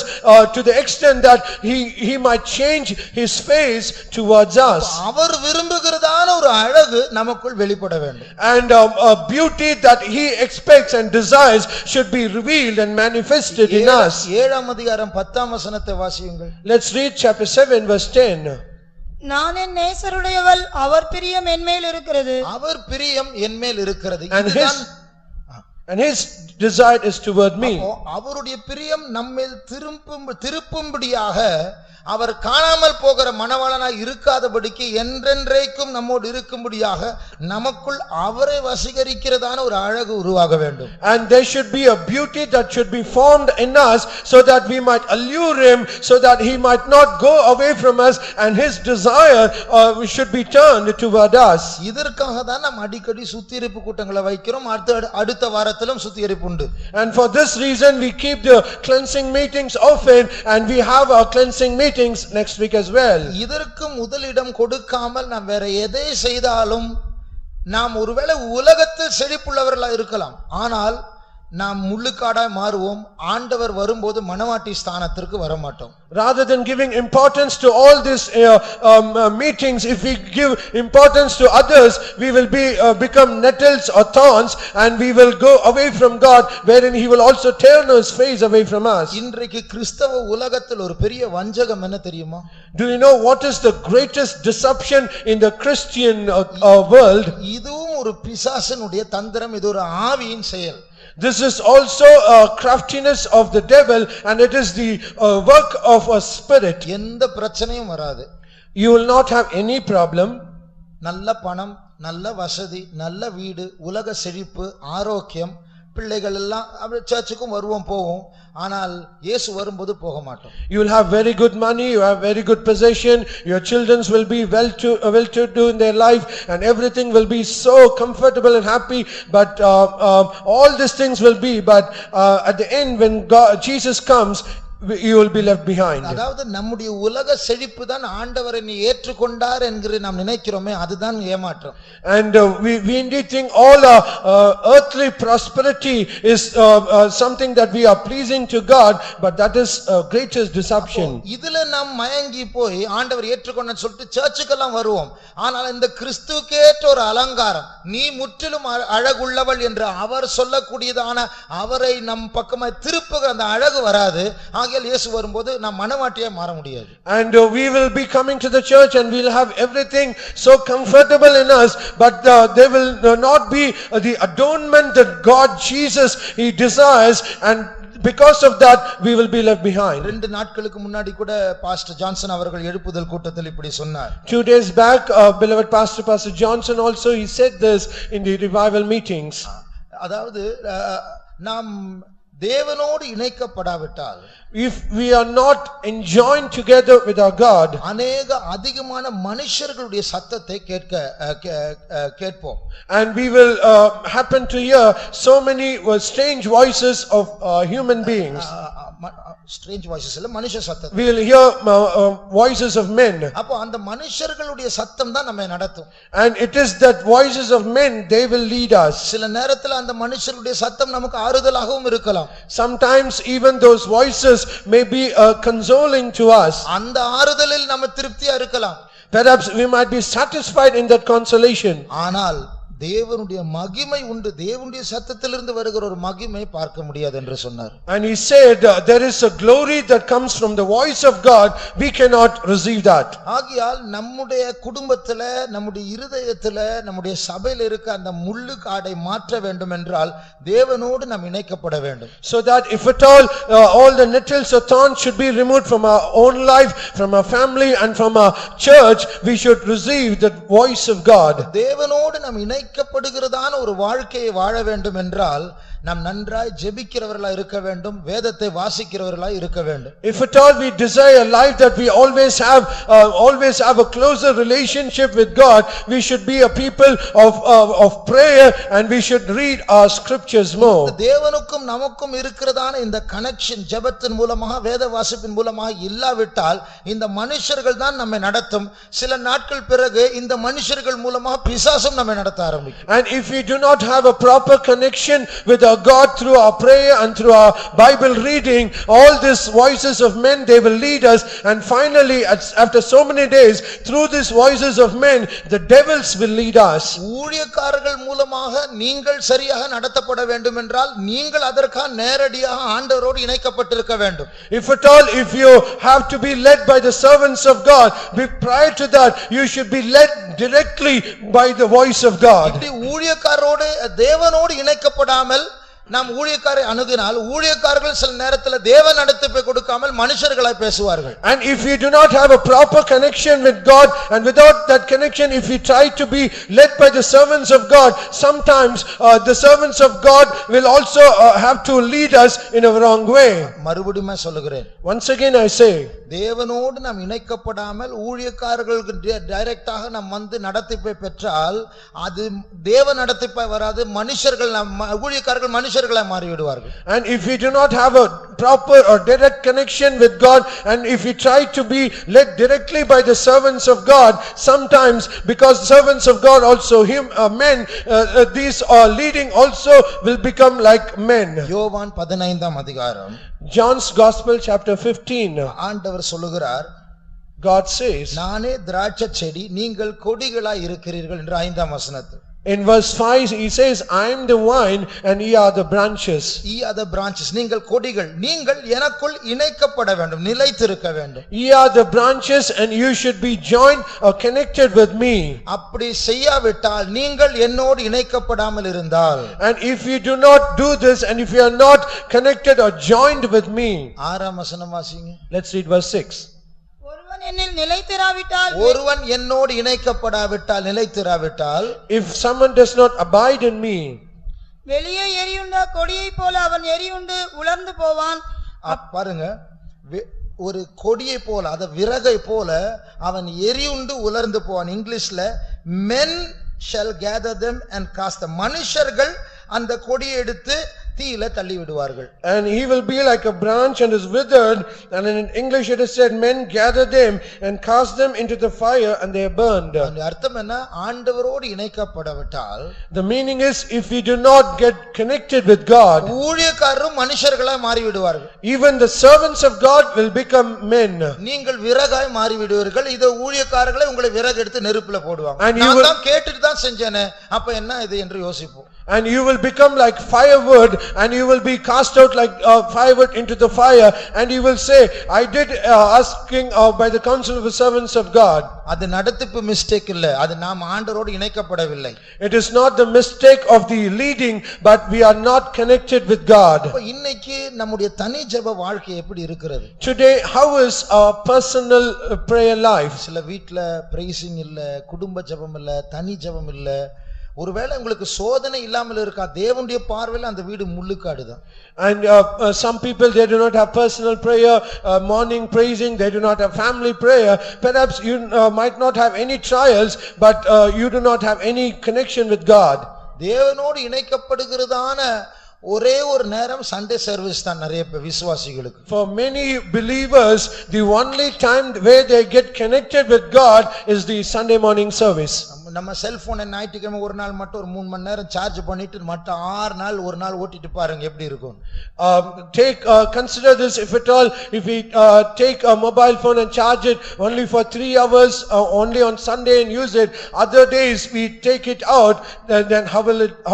to the extent that he might change his face towards us. அவர் விரும்புகிறதான ஒரு அழகு நமக்குள் வெளிப்பட வேண்டும். And a beauty that he expects and desires should be revealed and manifested in us. 7ஆம் அதிகாரம் 10ஆம் வசனத்தை வாசியுங்கள். Let's read chapter 7 verse 10. நான் என் நேசருடையவள், அவர் பிரியம் என்மேல் இருக்கிறது. அவர் பிரியம் என்மேல் இருக்கிறது. And his desire is toward me. அவருடைய பிரியம் நம்மேல் திருப்பும்படியாக, அவர் காணாமல் போகிற மணவாளனாய் இருக்காதபடிக்கு என்றென்றைக்கும் நம்மோடு இருக்கும்படியாக நமக்குள் அவரை வசீகரிக்கிறதான ஒரு அழகு உருவாக வேண்டும். And there should be a beauty that should be formed in us so that we might allure him, so that he might not go away from us, and his desire should be turned toward us. இதற்காக தான் நாம் அடிக்கடி சுத்திகரிப்பு கூட்டங்களை வைக்கிறோம். அடுத்த வாரத்திலும் சுத்திகரிப்பு உண்டு. And for this reason we keep the cleansing meetings often, and we have our cleansing meetings next week as well. இதற்கு முதலிடம் கொடுக்காமல் நாம் வேற எதை செய்தாலும், நாம் ஒருவேளை உலகத்தில் செழிப்புள்ளவர்களா இருக்கலாம், ஆனால் நாம் முள்ளுக்காடாய் மாறுவோம், ஆண்டவர் வரும்போது மணவாட்டி ஸ்தானத்திற்கு வரமாட்டோம். Rather than giving importance to all these meetings, if we give importance to others, we will become nettles or thorns, and we will go away from God, wherein he will also turn his face away from us. இன்றைக்கு கிறிஸ்தவ உலகத்தில் ஒரு பெரிய வஞ்சகம் என்ன தெரியுமா? Do you know what is the greatest deception in the Christian world? இதுவும் ஒரு பிசாசனுடைய தந்திரம், இது ஒரு ஆவியின் செயல். This is also a craftiness of the devil, and it is the work of a spirit. எந்த பிரச்சனையும் வராது. You will not have any problem. நல்ல பணம், நல்ல வசதி, நல்ல வீடு, உலக செழிப்பு, ஆரோக்கியம், பிள்ளைகள் எல்லாம் அப்படி சர்ச்சுக்கும் வருவோம் போவோம், ஆனால் இயேசு வரும்போது போக மாட்டோம். You will have very good money, you have very good possession, your children will be well to do in their life, and everything will be so comfortable and happy, but all these things will be, but at the end when Jesus comes, you will be left behind. அதாவது நம்முடைய உலக செழிப்பு தான் ஆண்டவரை நீ ஏற்றுக்கொண்டார் என்கிற நாம் நினைக்கிறோமே, அதுதான் ஏமாற்றம். And we indeed think all earthly prosperity is something that we are pleasing to God, but that is greatest deception. இதுல நாம் மயங்கி போய் ஆண்டவர் ஏற்றுக்கொண்டன்னு சொல்லிட்டு சர்ச்சுக்கெல்லாம் வருவோம், ஆனால் இந்த கிறிஸ்துவுக்கேற்ற ஒரு அலங்காரம், நீ முற்றிலும் அழகுள்ளவள் என்று அவர் சொல்லக்கூடியதான அவரை நம் பக்கமாய் திருப்புகிற அந்த அழகு வராது. ஆகையால் இயேசு வரும்போது நாம் மணவாட்டியா மாற முடியாது. And we will be coming to the church and we will have everything so comfortable in us, but there will not be the adornment that God Jesus he desires, and because of that we will be left behind. 2 நாட்களுக்கு முன்னாடி கூட pastor Johnson அவர்கள் எழுப்புதல் கூட்டத்தில் இப்படி சொன்னார். 2 days back beloved Pastor Johnson also he said this in the revival meetings. அதாவது நாம் தேவனோடு இணைக்கப்படாவிட்டால், if we are not enjoined together with our God, அதிகமான மனுஷர்களுடைய சத்தத்தை கேட்போம், and we will happen to hear so many strange voices of human beings. strange voices இல்ல, மனுஷ சத்தம். We will hear voices of men. அப்போ அந்த மனுஷர்களுடைய சத்தம் தான் நம்மை நடத்தும். And it is that voices of men, they will lead us. சில நேரத்துல அந்த மனுஷருடைய சத்தம் நமக்கு ஆறுதலாகவும் இருக்கலாம். Sometimes even those voices may be consoling to us. அந்த ஆறுதலில் நம்ம திருப்தியா இருக்கலாம். Perhaps we might be satisfied in that consolation. ஆனால் தேவனுடைய மகிமை உண்டு, தேவனுடைய சத்தத்திலிருந்து வருகிற ஒரு மகிமை பார்க்க முடியாது என்று சொன்னார். And he said there is a glory that comes from the voice of God, we cannot receive that. ஆகையால் நம்முடைய குடும்பத்தில, நம்முடைய இருதயத்தில, நம்முடைய சபையில் இருக்க அந்த முள்ளு காடை மாற்ற வேண்டும் என்றால் தேவனோடு நாம் இணைக்கப்பட வேண்டும். So that if at all the nettles or thorns should be removed from our own life, from our family and from our church, we should receive the voice of God. தேவனோடு நாம் இணைக்கப்படுகிறதான ஒரு வாழ்க்கையை வாழ வேண்டும் என்றால் நாம் நன்றாய் ஜெபிக்கிறவர்களாய் இருக்க வேண்டும், வேதத்தை வாசிக்கிறவர்களாய் இருக்க வேண்டும். If at all we desire a life that we always have a closer relationship with God, we should be a people of prayer, and we should read our scriptures more. தேவனுக்கும் நமக்கும் இருக்கிறதான இந்த கனெக்ஷன் ஜெபத்தின் மூலமாக, வேத வாசிப்பின் மூலமாக இல்லாவிட்டால் இந்த மனுஷர்கள் தான் நம்மை நடத்தும். சில நாட்கள் பிறகு இந்த மனுஷர்கள் மூலமாக பிசாசும் நம்மை நடத்த ஆரம்பிக்கும். And if we do not have a proper connection with our God through our prayer and through our Bible reading, all these voices of men, they will lead us, and finally after so many days through these voices of men, the devils will lead us. ஊழியக்காரர்கள் மூலமாக நீங்கள் சரியாக நடத்தப்பட வேண்டும் என்றால் நீங்கள் அதற்காக நேரடியாக ஆண்டவரோடு இணைக்கப்பட்டிருக்க வேண்டும். If at all, if you have to be led by the servants of God, prior to that you should be led directly by the voice of God. இப்படி ஊழியக்காரரோடு தேவனோடு இணைக்கப்படாமல் நாம் ஊழியக்காரை அணுகினால் ஊழியக்காரர்கள் சில நேரத்தில் தேவ நடத்திப்பை கொடுக்காமல் மனுஷர்களாய் பேசுவார்கள். And if we do not have a proper connection with God, and without that connection, if we try to be led by the servants of God, sometimes the servants of God will also have to lead us in a wrong way. மறுபடியும் சொல்லுகிறேன், once again I say, தேவனோடு நாம் இணைக்கப்படாமல் ஊழியக்காரர்களுக்கு டைரக்டாக நாம் வந்து நடத்திப்பை பெற்றால் அது தேவ நடத்திப்பை வராது. மனுஷர்கள் ஊழியக்காரர்கள் மனுஷ மனுஷர்களாய் மாறி விடுவார்கள். And if we do not have a proper or direct connection with God, and if we try to be led directly by the servants of God, sometimes because servants of God also men, these are leading also will become like men. யோவான் 15ஆம் அதிகாரம் John's Gospel chapter 15, ஆண்டவர் சொல்லுகிறார், God says நானே திராட்சை செடி நீங்கள் கொடிகளாய் இருக்கிறீர்கள் என்று 5ஆம் வசனத்தில். in verse 5 he says, I am the vine and ye are the branches. Ye are the branches. நீங்கள் கொடிகள், நீங்கள் எனக்குள் இணைக்கப்பட வேண்டும், நிலைத்திருக்க வேண்டும். Ye are the branches and you should be joined or connected with me. அப்படி செய்யாவிட்டால், நீங்கள் என்னோடு இணைக்கப்படாமல் இருந்தால், and if you do not do this and if you are not connected or joined with me. 6ஆம் வசனம் வாசிங்க. Let's read verse 6. ஒருவன் என்னில் நிலைத்திராவிட்டால், ஒருவன் என்னோடு இணைக்கப்படாவிட்டால், நிலைத்திராவிட்டால், if someone does not abide in me, வெளியே எரியுண்ட கொடியைப் போல அவன் எரியுண்டு உலர்ந்து போவான். பாருங்க, ஒரு கொடியை போல, அத விறகை போல அவன் எரியுண்டு உலர்ந்து போவான். இங்கிலீஷ்ல men shall gather them and cast them. மனுஷர்கள் அந்த கொடியை எடுத்து தீயில தள்ளி விடுவார்கள். and he will be like a branch and is withered, and in English it is said men gather them and cast them into the fire and they are burned. அர்த்தம் என்ன? ஆண்டவரோடு இணைக்கப்படாவிட்டால், the meaning is if we do not get connected with God, ஊழியக்காரரும் மனுஷர்களாய் மாறி விடுவார்கள். even the servants of God will become men. நீங்கள் விறகாய் மாறி விடுவீர்கள். இத ஊழியக்காரர்களே உங்களை விறகு எடுத்து நெருப்புல போடுவாங்க. And you நான் will- தான் கேட்டுட்டு தான் செஞ்சேனே, அப்ப என்ன இது என்று யோசிப்போம். and you will become like firewood and you will be cast out like firewood into the fire, and you will say, I did asking by the counsel of the servants of God. அது நடத்திப்பு mistake இல்ல, அது நாம் ஆண்டவரோடு இணைக்கப்படவில்லை. It is not the mistake of the leading, but we are not connected with God. அப்ப இன்னைக்கு நம்முடைய தனி ஜெப வாழ்க்கை எப்படி இருக்கிறது? Today, how is our personal prayer life? சில வீட்ல பிரைசிங் இல்ல, குடும்ப ஜெபம் இல்ல, தனி ஜெபம் இல்ல. ஒருவேளை உங்களுக்கு சோதனை இல்லாமல் இருக்கா, தேவனுடைய பார்வையில அந்த வீடு முள்ளுக்காடுதான். And some people, they do not have personal prayer, morning praising, they do not have family prayer. Perhaps you might not have any trials, but you do not have any connection with God. தேவனோடு இணைக்கப்படுகிறதான ஒரே ஒரு நேரம் Sunday service தான் நிறைய விசுவாசிகளுக்கு. For many believers, the only time where they get connected with God is the Sunday morning service. நம்ம செல்போனை ஞாயிற்றுக்கிழமை ஒரு நாள் மட்டும் ஒரு 3 மணி நேரம் சார்ஜ் பண்ணிட்டு மற்ற 6 நாள் ஒரு நாள் ஓட்டிட்டு பாருங்க எப்படி இருக்கும். Consider this, if at all, if we take a mobile phone and charge it only for 3 hours only on Sunday and use it, other days we take it out, then how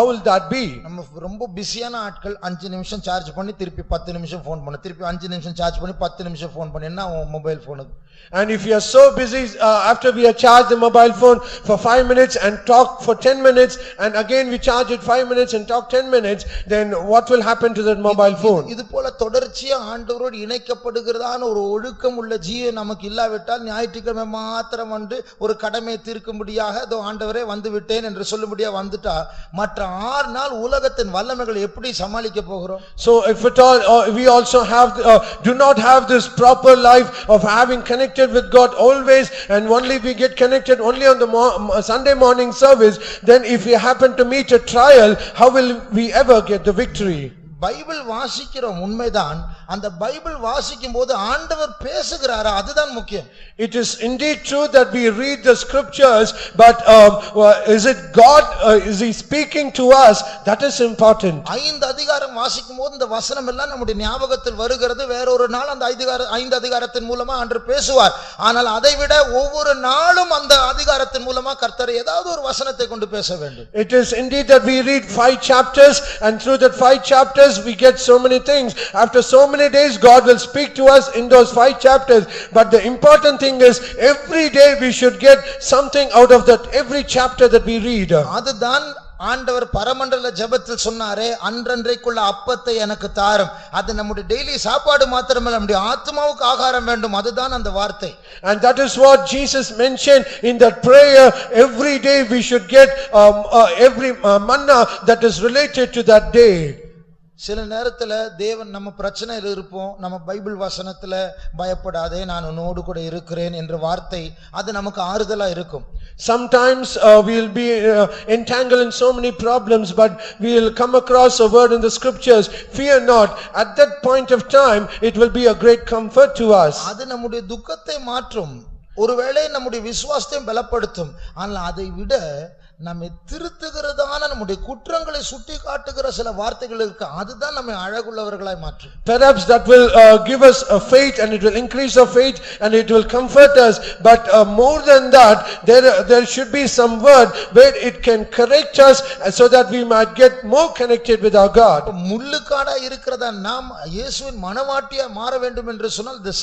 will that be? நம்ம ரொம்ப பிஸியான ஆட்கள் 5 நிமிஷம் charge பண்ணி திருப்பி 10 நிமிஷம் phone பண்ண, திருப்பி 5 நிமிஷம் சார்ஜ் பண்ணி 10 நிமிஷம் போன் பண்ண, என்ன மொபைல் போனுக்கு? And if you are so busy, after we have charged the mobile phone for 5 minutes and talk for 10 minutes, and again we charge it 5 minutes and talk 10 minutes, then what will happen to that mobile phone? இது போல தொடர்ச்சியா ஆண்டவரோடு இணைக்கப்படுகிறதான ஒரு ஒழுக்கம் உள்ள ஜீவன் நமக்கு இல்லாவிட்டால், ஞாயிற்றுக்கிழமை மாத்திரம் வந்து ஒரு கடமை தீர்க்கும்படியாக அதோ ஆண்டவரே வந்து விட்டேன் என்று சொல்லும்படியா வந்துட்டா, மற்ற 6 நாள் உலகத்தின் வல்லமைகள் எப்படி சமாளிக்க போகிறோம்? So if at all we also have do not have this proper life of having connected with God always, and only we get connected only on the Sunday morning service, then if we happen to meet a trial, how will we ever get the victory? Bible வாசிக்கிறோம் உண்மைதான், அந்த Bible வாசிக்கும் போது ஆண்டவர் பேசுகிறாரா, அதுதான் முக்கியம். It is indeed true that we read the scriptures, but is it God, is he speaking to us? That is important. 5 அதிகாரம் வாசிக்கும் போது இந்த வசனம் எல்லாம் நம்முடைய ஞாபகத்தில் வருகிறது. வேறொரு நாள் அந்த 5 அதிகாரத்தின் மூலமா ஆண்டவர் பேசுவார். ஆனால் அதை விட ஒவ்வொரு நாளும் அந்த அதிகாரத்தின் மூலமா கர்த்தர் ஏதாவது ஒரு வசனத்தை கொண்டு பேச வேண்டும். It is indeed that we read 5 chapters, and through that 5 chapters we get so many things. After so many days God will speak to us in those 5 chapters, but the important thing is every day we should get something out of that every chapter that we read. அதுதான் ஆண்டவர் பரமண்டல ஜெபத்தில் சொன்னாரே, அன்றன்றைக்குள்ள அப்பத்தை எனக்கு தாரும். அது நம்முடைய daily சாப்பாடு மாத்திரமல்ல, நம்முடைய ஆத்மாவுக்கு ஆகாரம் வேண்டும். அதுதான் அந்த வார்த்தை. And that is what Jesus mentioned in that prayer. Every day we should get every manna that is related to that day. சில நேரத்துல தேவன் நம்ம பிரச்சனையில் இருப்போம், நம்ம பைபிள் வசனத்துல பயப்படாதே நான் உன்னோடு கூட இருக்கிறேன் என்ற வார்த்தை அது நமக்கு ஆறுதலா இருக்கும். Sometimes we'll be entangled in so many problems, but we'll come across a word in the scriptures, fear not. At that point of time, it will be a great comfort to us. அது நம்முடைய துக்கத்தை மாற்றும், ஒருவேளை நம்முடைய விசுவாசத்தை பலப்படுத்தும். ஆனால் அதை விட நம்மை திருத்துகிறதான நம்முடைய குற்றங்களை சுட்டி காட்டுகிற சில வார்த்தைகள் இருக்கு, அதுதான் நம்மை அழகுள்ளவர்களாய் மாற்றும். Perhaps that will give us a faith, and it will increase our faith, and it will comfort us. But more than that, there should be some word where it can correct us, so that we might get more connected with our God. முள்ளுக்காடா இருக்கிறதா நாம் இயேசுவின் மனவாட்டியா மாற வேண்டும் என்று சொன்னால் இது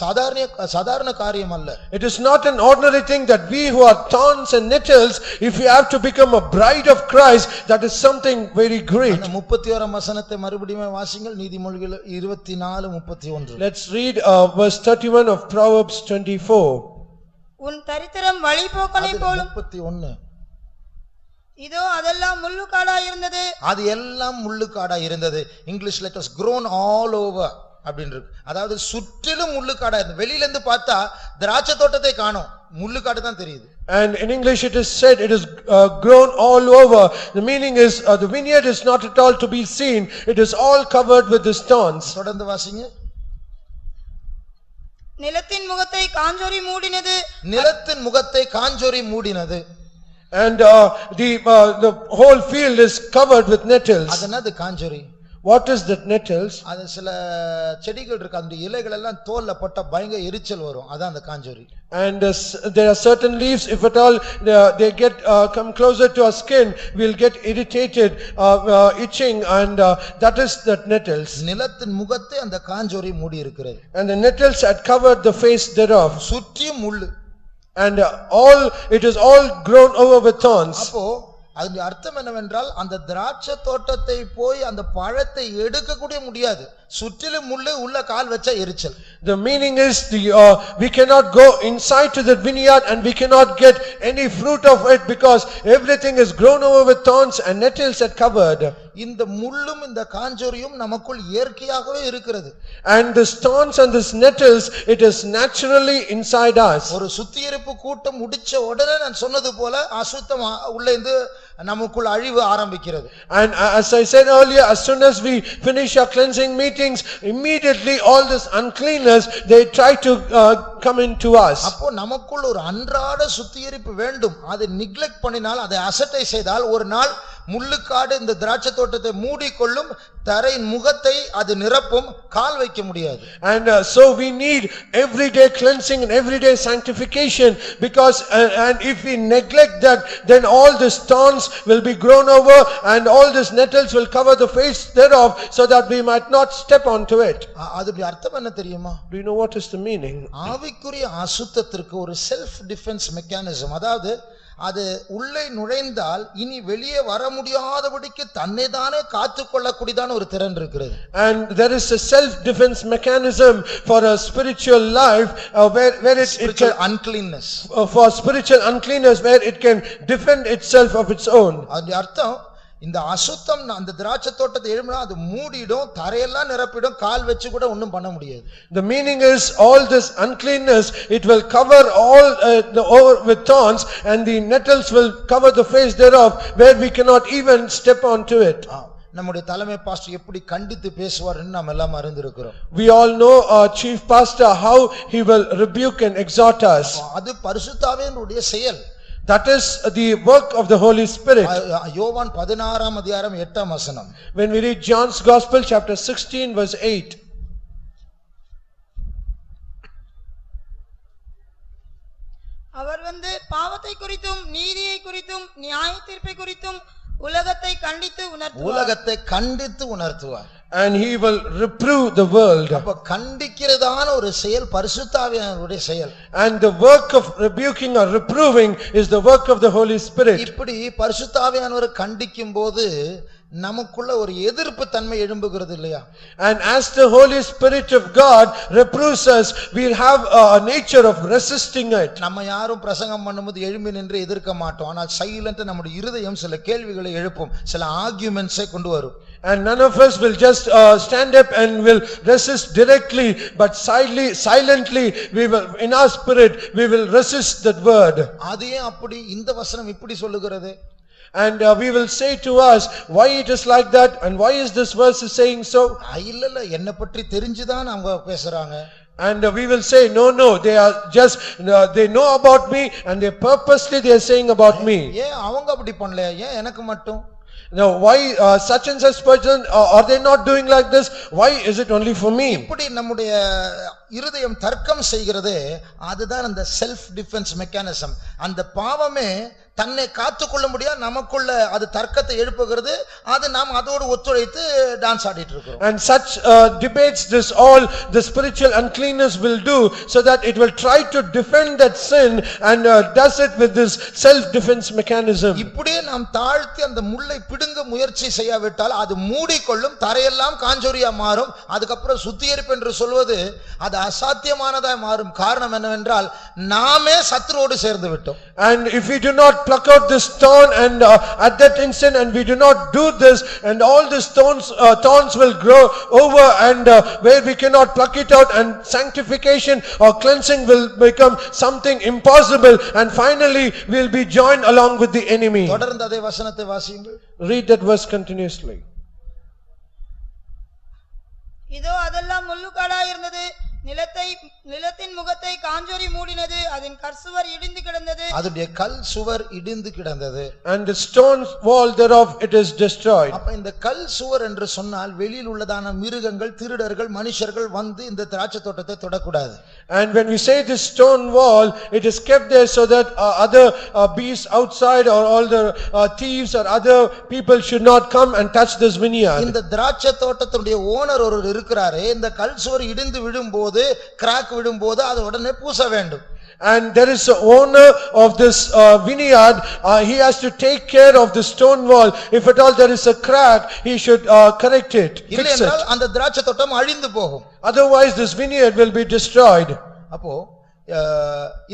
சாதாரண காரியம் அல்ல. It is not an ordinary thing that we who are thorns and nettles, if we have to become a bride of Christ, that is something very great. அந்த 31ஆம் வசனத்தை மறுபடியும் வாசிங்கள், நீதிமொழிகள் 24:31. Let's read verse 31 of Proverbs 24. உன் தரித்திரம் வழிபோக்கனை போலும் 31. இதோ அதெல்லாம் முள்ளுக்காடா இருந்தது. அது எல்லாம் முள்ளுக்காடா இருந்தது. இங்கிலீஷ்ல it was grown all over அப்படின்னு இருக்கு. அதாவது சுற்றிலும் முள்ளுக்காடா இருந்தது. வெளியில இருந்து பார்த்தா திராட்சை தோட்டத்தை காணோம், முள்ளுக்காடு தான் தெரியுது. And in English it is said it is grown all over. The meaning is the vineyard is not at all to be seen, it is all covered with the thorns. தொடர்ந்து வாசிங்க. நிலத்தின் முகத்தை காஞ்சொரி மூடினது. நிலத்தின் முகத்தை காஞ்சொரி மூடினது. And the whole field is covered with nettles. அது என்னது காஞ்சொரி? What is that nettles? அது சில செடிகள் இருக்கு, அந்த இலைகள் எல்லாம் தோல்ல போட்ட பயங்கர எரிச்சல் வரும், அதான் அந்த காஞ்சொரி. And there are certain leaves, if at all they get come closer to our skin, we'll get irritated, itching, and that is that nettles. நிலத்தின் முகத்தை அந்த காஞ்சொரி மூடி இருக்கிறது. And the nettles had covered the face thereof. சுற்றியும் முள்ளு. And it is all grown over with thorns. அப்போ அதனுடைய அர்த்தம் என்னவென்றால் அந்த திராட்சை தோட்டத்தை போய் அந்த பழத்தை எடுக்க கூட முடியாது, சுற்றிலும் முள்ளு, உள்ள கால் வச்சா எரிச்சல். The meaning is we cannot go inside to the vineyard and we cannot get any fruit of it because everything is grown over with thorns and nettles are covered. இந்த முள்ளும் இந்த காஞ்சொரியும் நமக்குள் இயற்கையாகவே இருக்கிறது. And the thorns and this nettles, it is naturally inside us. ஒரு சுத்திகரிப்பு கூட்டம் முடிச்ச உடனே நான் சொன்னது போல அசுத்தம் உள்ள இருந்து நமக்குள் அழிவு ஆரம்பிக்கிறது. And as I said earlier, as soon as we finish our cleansing meetings, immediately all this uncleanness they try to come into us. அப்போ நமக்குள் ஒரு அன்றாட சுத்திகரிப்பு வேண்டும். அதை நெக்லெக்ட் பண்ணினால், அதை அசட்டை செய்தால் ஒரு நாள் முள்ளுக்காடு இந்த திராட்சை தோட்டத்தை மூடிக்கொள்ளும், தரையின் முகத்தை அது நிரப்பும், கால் வைக்க முடியாது. And so we need everyday cleansing and everyday sanctification, because and if we neglect that, then all these thorns will be grown over and all these nettles will cover the face thereof, so that we might not step onto it. அதுடைய அர்த்தம் என்ன தெரியுமா? Do you know what is the meaning? ஆவிக்குரிய அசுத்தத்திற்கு ஒரு self defence mechanism, அதாவது அது உள்ளே நுழைந்தால் இனி வெளியே வர முடியாதபடிக்கு தன்னை தானே காத்துக்கொள்ளக்கூடியதான ஒரு திறன் இருக்கிறது. And there is a self defense mechanism for a spiritual life, where it can uncleanness, for spiritual uncleanness, where it can defend itself of its own. அது அர்த்தம் இந்த அசுத்தம் அந்த திராட்சை தோட்டத்தை எழும்பினா அது மூடிடும், தரையெல்லாம் நிரப்பிடும், கால் வச்சு கூட ஒண்ணும் பண்ண முடியாது. The meaning is all this uncleanness, it will cover all over with thorns, and the nettles will cover the face thereof, where we cannot even step onto it. நம்முடைய தலைமை பாஸ்டர் எப்படி கண்டித்து பேசுவார்னு நாம் எல்லாம் அறிந்திருக்கிறோம். We all know our chief pastor how he will rebuke and exhort us. அது பரிசுத்த ஆவியினுடைய செயல். That is the work of the Holy Spirit. யோவான் 16ஆம் அதிகாரம் 8ஆம் வசனம். When we read John's Gospel chapter 16 verse 8. அவர் வந்து பாவத்தை குறித்தும் நீதியை குறித்தும் நியாய தீர்ப்பை குறித்தும் உலகத்தை கண்டித்து உணர்த்துவார். And he will reprove the world. அப்ப கண்டிக்கிறதான ஒரு செயல் பரிசுத்த ஆவியானவருடைய செயல். And the work of rebuking or reproving is the work of the Holy Spirit. இப்படி பரிசுத்த ஆவியானவர் கண்டிக்கும்போது நமக்குள்ள ஒரு எதிர்ப்பு தன்மை எழும்புகிறது இல்லையா? And as the Holy Spirit of God reproves us, we'll have a nature of resisting it. நம்ம யாரும் பிரசங்கம் பண்ணும்போது எழும்பி நின்று எதிர்க்க மாட்டோம். ஆனால் சைலண்டா நம்முடைய இருதயம் சில கேள்விகளை எழுப்பும், சில ஆர்குமெண்ட்ஸை கொண்டு வரும். And none of us will just stand up and will resist directly, but silently we will, in our spirit, we will resist that word. அது ஏன் அப்படி இந்த வசனம் இப்படி சொல்லுகிறது? And we will say to us, why it is like that and why is this verse is saying so? இல்ல என்ன பற்றி தெரிஞ்சுதான் அவங்க பேசுறாங்க. And we will say, no, they are just, they know about me and they purposely they are saying about me. ஏன் அவங்க அப்படி பண்ணல, ஏன் எனக்கு மட்டும்? Now, why such and such person, are they not doing like this? Why is it only for me? இப்படி நம்முடைய இருதயம் தர்க்கம் செய்கிறது, அதுதான் அந்த செல்ஃப் டிஃபென்ஸ் மெக்கானிசம். அந்த பாவமே தன்னை காத்துக்கொள்ள முடியாது நமக்குள்ள அது தர்க்கத்தை எழுப்புகிறது, அது நாம் அதோடு ஒத்துழைத்து டான்ஸ் ஆடிட்டு இருக்கிறோம். And such debates this all the spiritual uncleanness will do, so that it will try to defend that sin and does it with this self defense mechanism. இப்படியே நாம் தாழ்த்தி அந்த முள்ளை பிடுங்க முயற்சி செய்யாவிட்டால் அது மூடிக்கொள்ளும், தரையெல்லாம் காஞ்சோரியா மாறும். அதுக்கப்புறம் சுத்திகரிப்பு என்று சொல்வது அது அசாத்தியமானதாய் மாறும். காரணம் என்னவென்றால் நாமே சத்துருவோடு சேர்ந்து விட்டோம். And if we do not pluck out this thorn and at that instant and we do not do this, and all these thorns will grow over, and where we cannot pluck it out, and sanctification or cleansing will become something impossible, and finally we will be joined along with the enemy. தொடர்ந்து அதே வசனத்தை வாசியுங்கள். Read that verse continuously. இதோ அதெல்லாம் முள்ளுக்காடா இருந்தது, நிலத்தின் முகத்தை காஞ்சொரி மூடினது, அதன் கற்சுவர் இடிந்து கிடந்தது. அதுடைய கல் சுவர் இடிந்து கிடந்தது. And the stone wall thereof it is destroyed. அப்ப இந்த கல் சுவர் என்று சொன்னால் வெளியில் உள்ளதான மிருகங்கள், திருடர்கள், மனுஷர்கள் வந்து இந்த திராட்சை தோட்டத்தை தொடக்கூடாது. And when we say this stone wall, it is kept there so that other beasts outside or all the thieves or other people should not come and touch this vineyard. இந்த திராட்சை தோட்டத்துடைய ஓனர் ஒருவர் இருக்கிறாரே, இந்த கல் சுவர் இடிந்து விழும்போது, crack விழும்போது அது உடனே பூச வேண்டும். And there is an owner of this vineyard, he has to take care of the stone wall. If at all there is a crack, he should correct it, fix இல்லையென்றால் it. அந்த திராட்சை தோட்டம் அழிந்து போகும். Otherwise this vineyard will be destroyed. அப்போ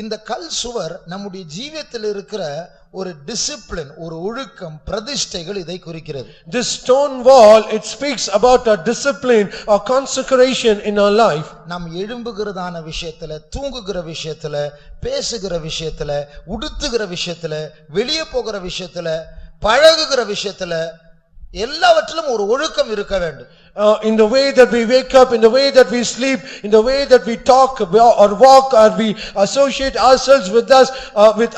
இந்த கல் சுவர் நம்முடைய ஜீவியத்தில் இருக்கிற ஒரு டிசிப்ளின், ஒரு ஒழுக்கம், பிரதிஷ்டைகள் இதை குறிக்கிறது. This stone wall, it speaks about a discipline or consecration in our life. நாம் எழும்புகிறதான விஷயத்துல, தூங்குகிற விஷயத்துல, பேசுகிற விஷயத்துல, உடுத்துகிற விஷயத்துல, வெளியே போகிற விஷயத்துல, பழகுகிற விஷயத்துல, எல்லாவற்றிலும் ஒரு ஒழுக்கம் இருக்க வேண்டும். In the way that we wake up, in the way that we sleep, in the way that we talk or walk, or we associate ourselves with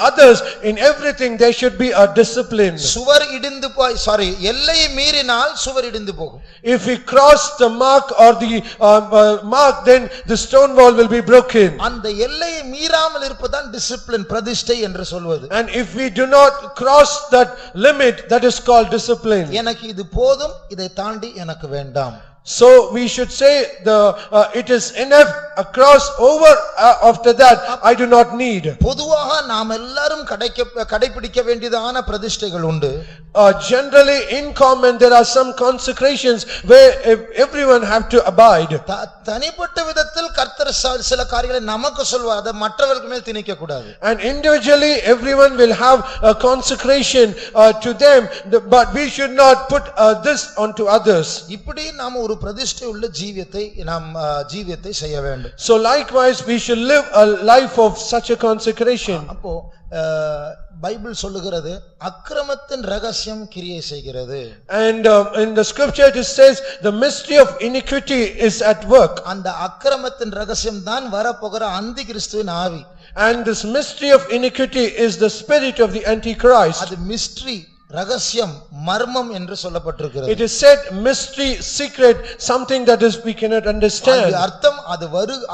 others, in everything there should be a discipline. சுவர் இடிந்து எல்லையை மீறினால் சுவர் இடிந்து போகும். If we cross the mark or the mark, then the stone wall will be broken. அந்த எல்லையை மீறாமல் இருப்பதுதான் டிசிப்ளின், பிரதிஷ்டை என்று சொல்வது. And if we do not cross that limit, that is called discipline. எனக்கு இது போதும், இதை தாண்டி எனக்கு வேண்டாம். So we should say it is enough, across over after that I do not need. பொதுவாக நாம் எல்லாரும் கடைபிடிக்க வேண்டியதான பிரதிஷ்டைகள் உண்டு. Generally in common there are some consecrations where everyone have to abide. தனிப்பட்ட விதத்தில் கர்த்தர் சில காரியங்களை நமக்கு சொல்வார், அதை மற்றவர்களுக்கு மேல் திணிக்க கூடாது. And individually everyone will have a consecration to them, but we should not put this onto others. இப்படி நாம் ஒரு பிரதிஷ்டை உள்ள ஜீவியத்தை செய்ய வேண்டும். So likewise we should live a life of such a consecration. அப்போ பைபிள் சொல்லுகிறது அக்கிரமத்தின் ரகசியம் கிரியை செய்கிறது. And in the scripture it says the mystery of iniquity is at work. அந்த அக்கிரமத்தின் ரகசியம் தான் வரப்போகிற அந்தி கிறிஸ்துவின் ஆவி. And this mystery of iniquity is the spirit of the Antichrist. அது மிஸ்ட்ரி, ரகசியம், மர்மம் என்று சொல்லப்பட்டிருக்கிறது. It is said mystery, secret, something that is we cannot understand. அது அர்த்தம்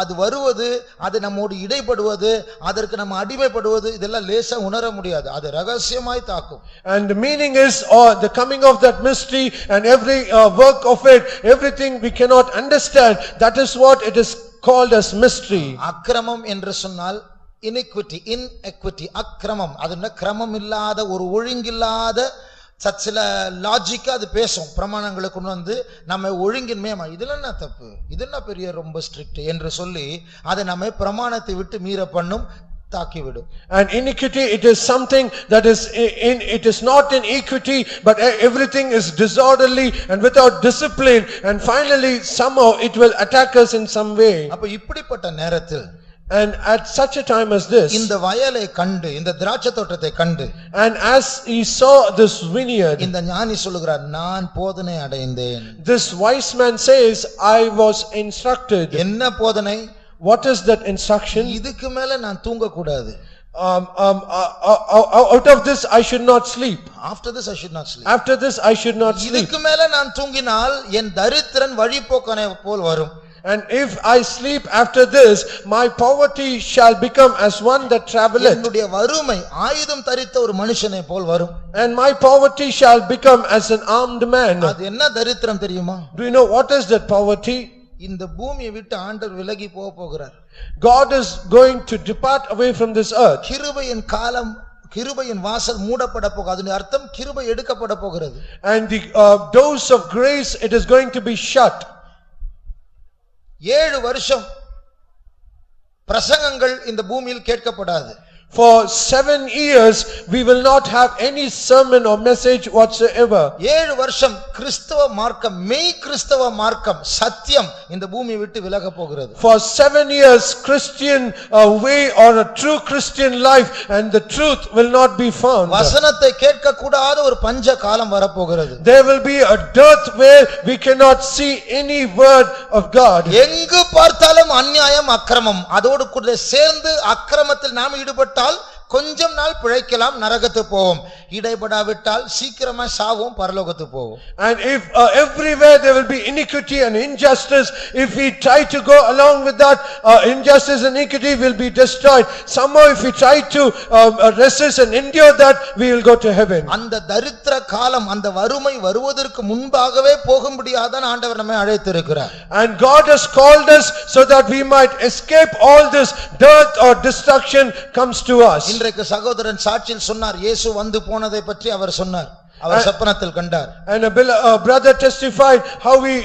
அது வருவது, அது நம்மோடு இடைப்படுவது, அதற்கு நம்ம அடிமைப்படுவது, இதெல்லாம் லேசா உணர முடியாது. அது ரகசியமாய் தாக்கும். And the meaning is the coming of that mystery and every work of it, everything we cannot understand. That is what it is called as mystery. அக்கிரமம் என்று சொன்னால் inequity, அக்கிரமம், அது கிரமம் இல்லாத, ஒரு ஒழுங்கில்லாத சில லாஜிக்கா அது பேசும், பிரமாணங்களை கொண்டு வந்து நம்ம ஒழுங்கின்மையா இது என்ன தப்பு, இது என்ன பெரிய ரொம்ப ஸ்ட்ரிக்ட் என்று சொல்லி அதை நம்ம பிரமாணத்தை விட்டு மீற பண்ணும், தாக்கிவிடும். And iniquity, it is something that is it is not in equity, but everything is disorderly and without discipline, and finally somehow it will attack us in some way. அப்ப இப்படிப்பட்ட நேரத்தில் And at such a time as this, இந்த வயலை கண்டு, இந்த திராட்சை தோட்டத்தை கண்டு, and as he saw this vineyard, இந்த ஞானி சொல்லுகிறார், நான் போதனை அடைந்தேன். this wise man says, I was instructed. என்ன போதனை? What is that instruction? இதுக்கு மேல நான் தூங்க கூடாது. Out of this I should not sleep. After this I should not sleep. After this I should not sleep. இதுக்கு மேல நான் தூங்கினால் என் தரித்திரன் வழிபோக்கனை போல் வரும். And if I sleep after this, my poverty shall become as one that travelleth. என்னுடைய வறுமை ஆயுதம் தரித்த ஒரு மனுஷனை போல் வரும். And my poverty shall become as an armed man. அது என்ன தரித்திரம் தெரியுமா? Do you know what is that poverty? இந்த பூமியை விட்டு ஆண்டவர் விலகி போகிறார். God is going to depart away from this earth. கிருபையின் காலம், கிருபையின் வாசல் மூடப்பட போகிறது. அர்த்தம் கிருபை எடுக்கப்பட போகிறது. And the doors of grace, it is going to be shut. 7 வருஷம் பிரசங்கங்கள் இந்த பூமியில் கேட்கப்படாது. For 7 years we will not have any sermon or message whatsoever. 7 வருஷம் கிறிஸ்தவ மார்க்கம், மெய் கிறிஸ்தவ மார்க்கம், சத்தியம் இந்த பூமியை விட்டு விலக போகிறது. For 7 years Christian way or a true Christian life, and the truth will not be found. வசனத்தை கேட்க கூடாத ஒரு பஞ்ச காலம் வர போகிறது. There will be a dearth where we cannot see any word of God. எங்கு பார்த்தாலும் அநியாயம், அக்கிரமம், அதோடு கூட சேர்ந்து அக்கிரமத்தில் நாம் ஈடுபட்டால் கொஞ்சம் நாள் பிழைக்கலாம், நரகத்துக்கு போவோம். இடைபடாவிட்டால் சீக்கிரமா சாவோம், பரலோகத்துக்கு போவோம். And if everywhere there will be iniquity and injustice, if we try to go along with that, injustice and iniquity will be destroyed. Somehow if we try to resist and endure that, we will go to heaven. அந்த தரித்திர காலம், அந்த வறுமை வருவதற்கு முன்பாகவே போகும்படியாதான் ஆண்டவர் நம்மை அழைத்திருக்கிறார். And God has called us so that we might escape all this death or destruction comes to us. இன்றைக்கு சகோதரன் சாட்சியில் சொன்னார், இயேசு வந்து போனதை பற்றி அவர் சொன்னார், அவர் சொப்பனத்தில் கண்டார். And a brother testified how we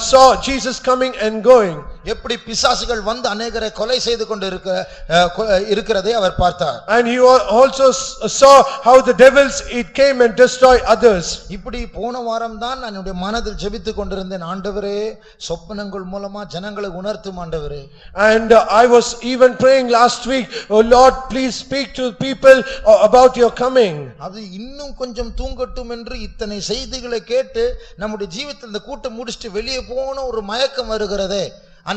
saw Jesus coming and going. எப்படி பிசாசுகள் வந்து அநேகரை கொலை செய்து கொண்டு இருக்கிறதை அவர் பார்த்தார். And he also saw how the devils it came and destroyed others. இப்படி போன வாரம் தான் நான் என்னுடைய மனதில் ஜெபித்துக் கொண்டிருந்தேன், ஆண்டவரே சொப்பனங்கள் மூலமா ஜனங்களை உணர்த்தும் ஆண்டவரே. And I was even praying last week, oh Lord, please speak to people about your coming. அது இன்னும் கொஞ்சம் தூங்கட்டும் என்று இத்தனை செய்திகளை கேட்டு நம்முடைய ஜீவிதத்தில் இந்த கூட்டம் முடிச்சிட்டு வெளியே போன ஒரு மயக்கம் வருகிறதே,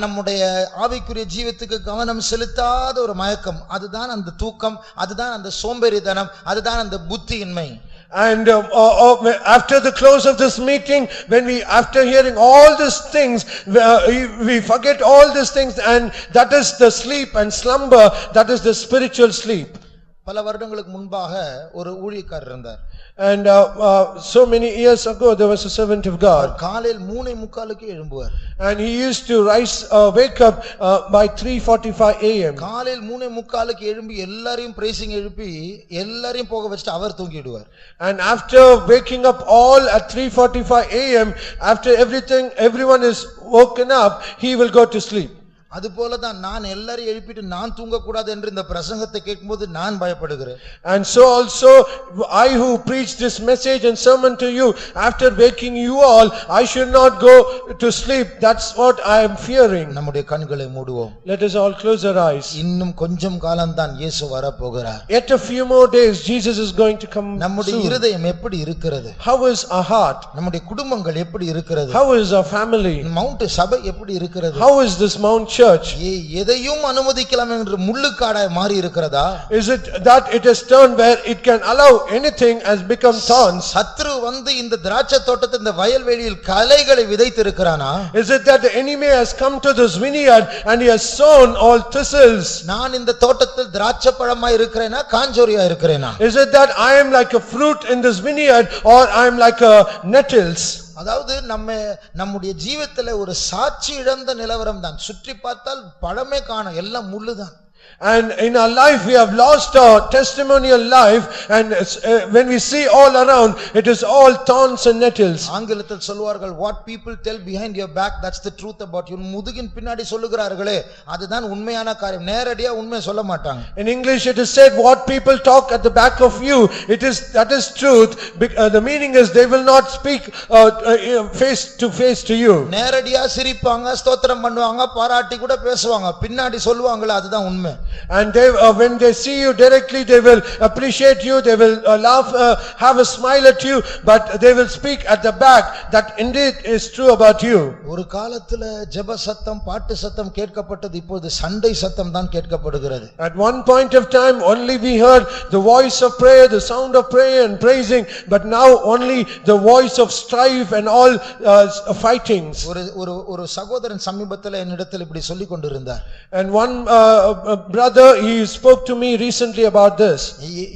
நம்முடைய ஆவிக்குரிய ஜீவித்துக்கு கவனம் செலுத்தாத ஒரு மயக்கம், அதுதான் அந்த தூக்கம், அதுதான் அந்த சோம்பேறித்தனம், அதுதான் அந்த புத்தியின்மை. And after the close of this meeting, when we after hearing all these things, we forget all these things, and that is the sleep and slumber, that is the spiritual sleep. பல வருடங்களுக்கு முன்பாக ஒரு ஊழியக்காரர் இருந்தார். And so many years ago there was a servant of God. காலையில் 3:45 எழும்புவார். And he used to wake up by 3:45 AM. காலையில் 3:45 எழும்பி எல்லாரையும் பிரேசிங் எழுப்பி எல்லாரையும் போக வச்சிட்டு அவர் தூங்கிடுவார். And after waking up all at 3:45 AM, after everyone is woken up, he will go to sleep. அதுபோலதான் நான் எல்லாரையும் எழுப்பிட்டு நான் தூங்க கூடாது என்று இந்த பிரசங்கத்தை கேட்கும்போது நான் பயப்படுகிறேன். And so also I who preach this message and sermon to you, after waking you all, I should not go to sleep. That's what I am fearing. நம்முடைய கண்களை மூடுவோம். Let us all close our eyes. இன்னும் கொஞ்சம் காலம் தான் இயேசு வர போகிறார். Yet a few more days Jesus is going to come நம்முடைய soon. இருதயம் எப்படி இருக்கிறது? How is our heart? நம்முடைய குடும்பங்கள் எப்படி இருக்கிறது? How is our family? Mount சபை எப்படி இருக்கிறது? How is this Mount Church? எதையும் அனுமதிக்கலாம் என்று முள்ளுக்காடாய் மாறி இருக்கிறதா? Is it that it has turned where it can allow anything has become thorns? சத்ரு வந்து இந்த திராட்சை தோட்டத்தில் இந்த வயல்வெளியில் களைகளை விதைத்திருக்கிறானா? Is it that the enemy has come to this vineyard and he has sown all thistles? நான் இந்த தோட்டத்தில் திராட்சை பழமாய் இருக்கிறேனா காஞ்சோரியா இருக்கிறேனா? Is it that I am like a fruit in this vineyard or I am like a nettles? அதாவது நம்முடைய ஜீவிதத்துல ஒரு சாட்சி இழந்த நிலவரம் தான். சுற்றி பார்த்தால் பழமே காணோம், எல்லாம் முள்ளுதான். And in our life, we have lost our testimonial life, and when we see all around, it is all thorns and nettles. ஆங்கிலத்தில் சொல்வார்கள் what people tell behind your back, that's the truth about you. முதுகின் பின்னாடி சொல்லுகிறார்களே அதுதான் உண்மையான காரியம். நேரடியா உண்மை சொல்ல மாட்டாங்க. In English, it is said, what people talk at the back of you, that is truth. The meaning is they will not speak face to you. நேரடியா சிரிப்பாங்க, ஸ்தோத்திரம் பண்ணுவாங்க, பாராட்டி கூட பேசுவாங்க. பின்னாடி சொல்லுவாங்களே அதுதான் உண்மை. And they when they see you directly, they will appreciate you, they will laugh, have a smile at you, but they will speak at the back that indeed is true about you. ஒரு காலத்துல ஜெப சத்தம் பாட்டு சத்தம் கேட்கப்பட்டது, இப்போது சண்டை சத்தம் தான் கேட்கப்படுகிறது. At one point of time only we heard the voice of prayer, the sound of prayer and praising, but now only the voice of strife and all fightings. ஒரு சகோதரன் சமீபத்துல என்னிடத்தில் இப்படி சொல்லிக் கொண்டிருந்தார். And one brother, he spoke to me recently about this.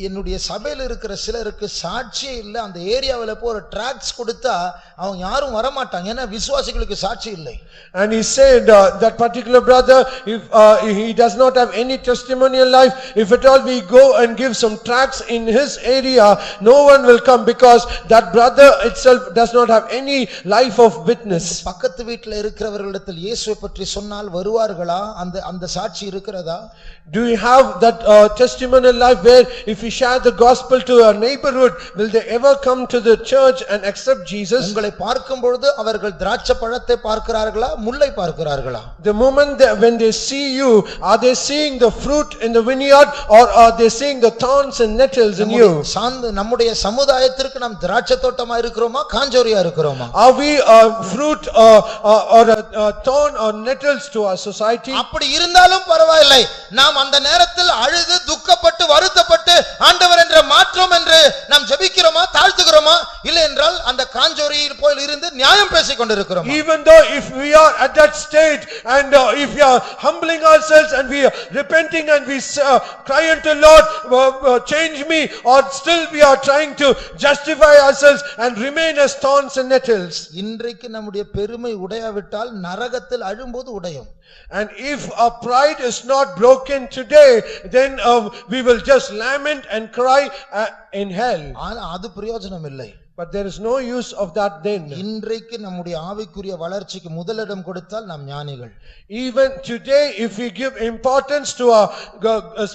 என்னுடைய சபையில இருக்கிற சிலருக்கு சாட்சியே இல்ல, அந்த ஏரியாவுல போய் ஒரு ட்ராக்ஸ் கொடுத்தா அவங்க யாரும் வர மாட்டாங்க, ஏன்னா விசுவாசிகளுக்கு சாட்சி இல்லை. And he said that particular brother, if he does not have any testimonial life, if at all we go and give some tracts in his area, no one will come, because that brother itself does not have any life of witness. பக்கத்து வீட்ல இருக்கிறவர்களிடத்தில் இயேசுவை பற்றி சொன்னால் வருவார்களா? அந்த சாட்சி இருக்கிறதா? Do you have that testimonial life where if we share the gospel to our neighborhood, will they ever come to the church and accept Jesus? உங்களை பார்க்கும் பொழுது அவர்கள் திராட்சை பழத்தை பார்க்கிறார்களா, முள்ளை பார்க்கிறார்களா? The moment when they see you, are they seeing the fruit in the vineyard, or are they seeing the thorns and nettles in you? நம்முடைய சமுதாயத்திற்கு நாம் திராட்சை தோட்டமா இருக்கிறோமா, காஞ்சோரியா இருக்கிறோமா? Are we a fruit or a thorn or nettles to our society? அப்படி இருந்தாலும் பரவாயில்லை, நாம் அந்த நேரத்தில் அழுது துக்கப்பட்டு வருத்தப்பட்டு ஆண்டவர் என்ற மாற்றம் என்று நாம் ஜெபிக்கிறோமா, தாழ்த்துகிறோமா? இல்லை என்றால் அந்த காஞ்சோரியில் போய் இருந்து நியாயம் பேசிக் கொண்டிருக்கிறோம். Even though if we are at that state, and if we are humbling ourselves and we are repenting and we cry unto Lord, change me, or still we are trying to justify ourselves and remain as thorns and nettles. இன்றைக்கு நம்முடைய பெருமை உடையாவிட்டால் நரகத்தில் அழும்போது உடையும். And if our pride is not broken today, then we will just lament and cry in hell. அது பிரயோஜனம் இல்லை. But there is no use of that then. இன்றைக்கு நம்முடைய ஆவிக்குரிய வளர்ச்சிக்கு முதலிடம் கொடுத்தால் நாம் ஞானிகள். Even today, if we give importance to our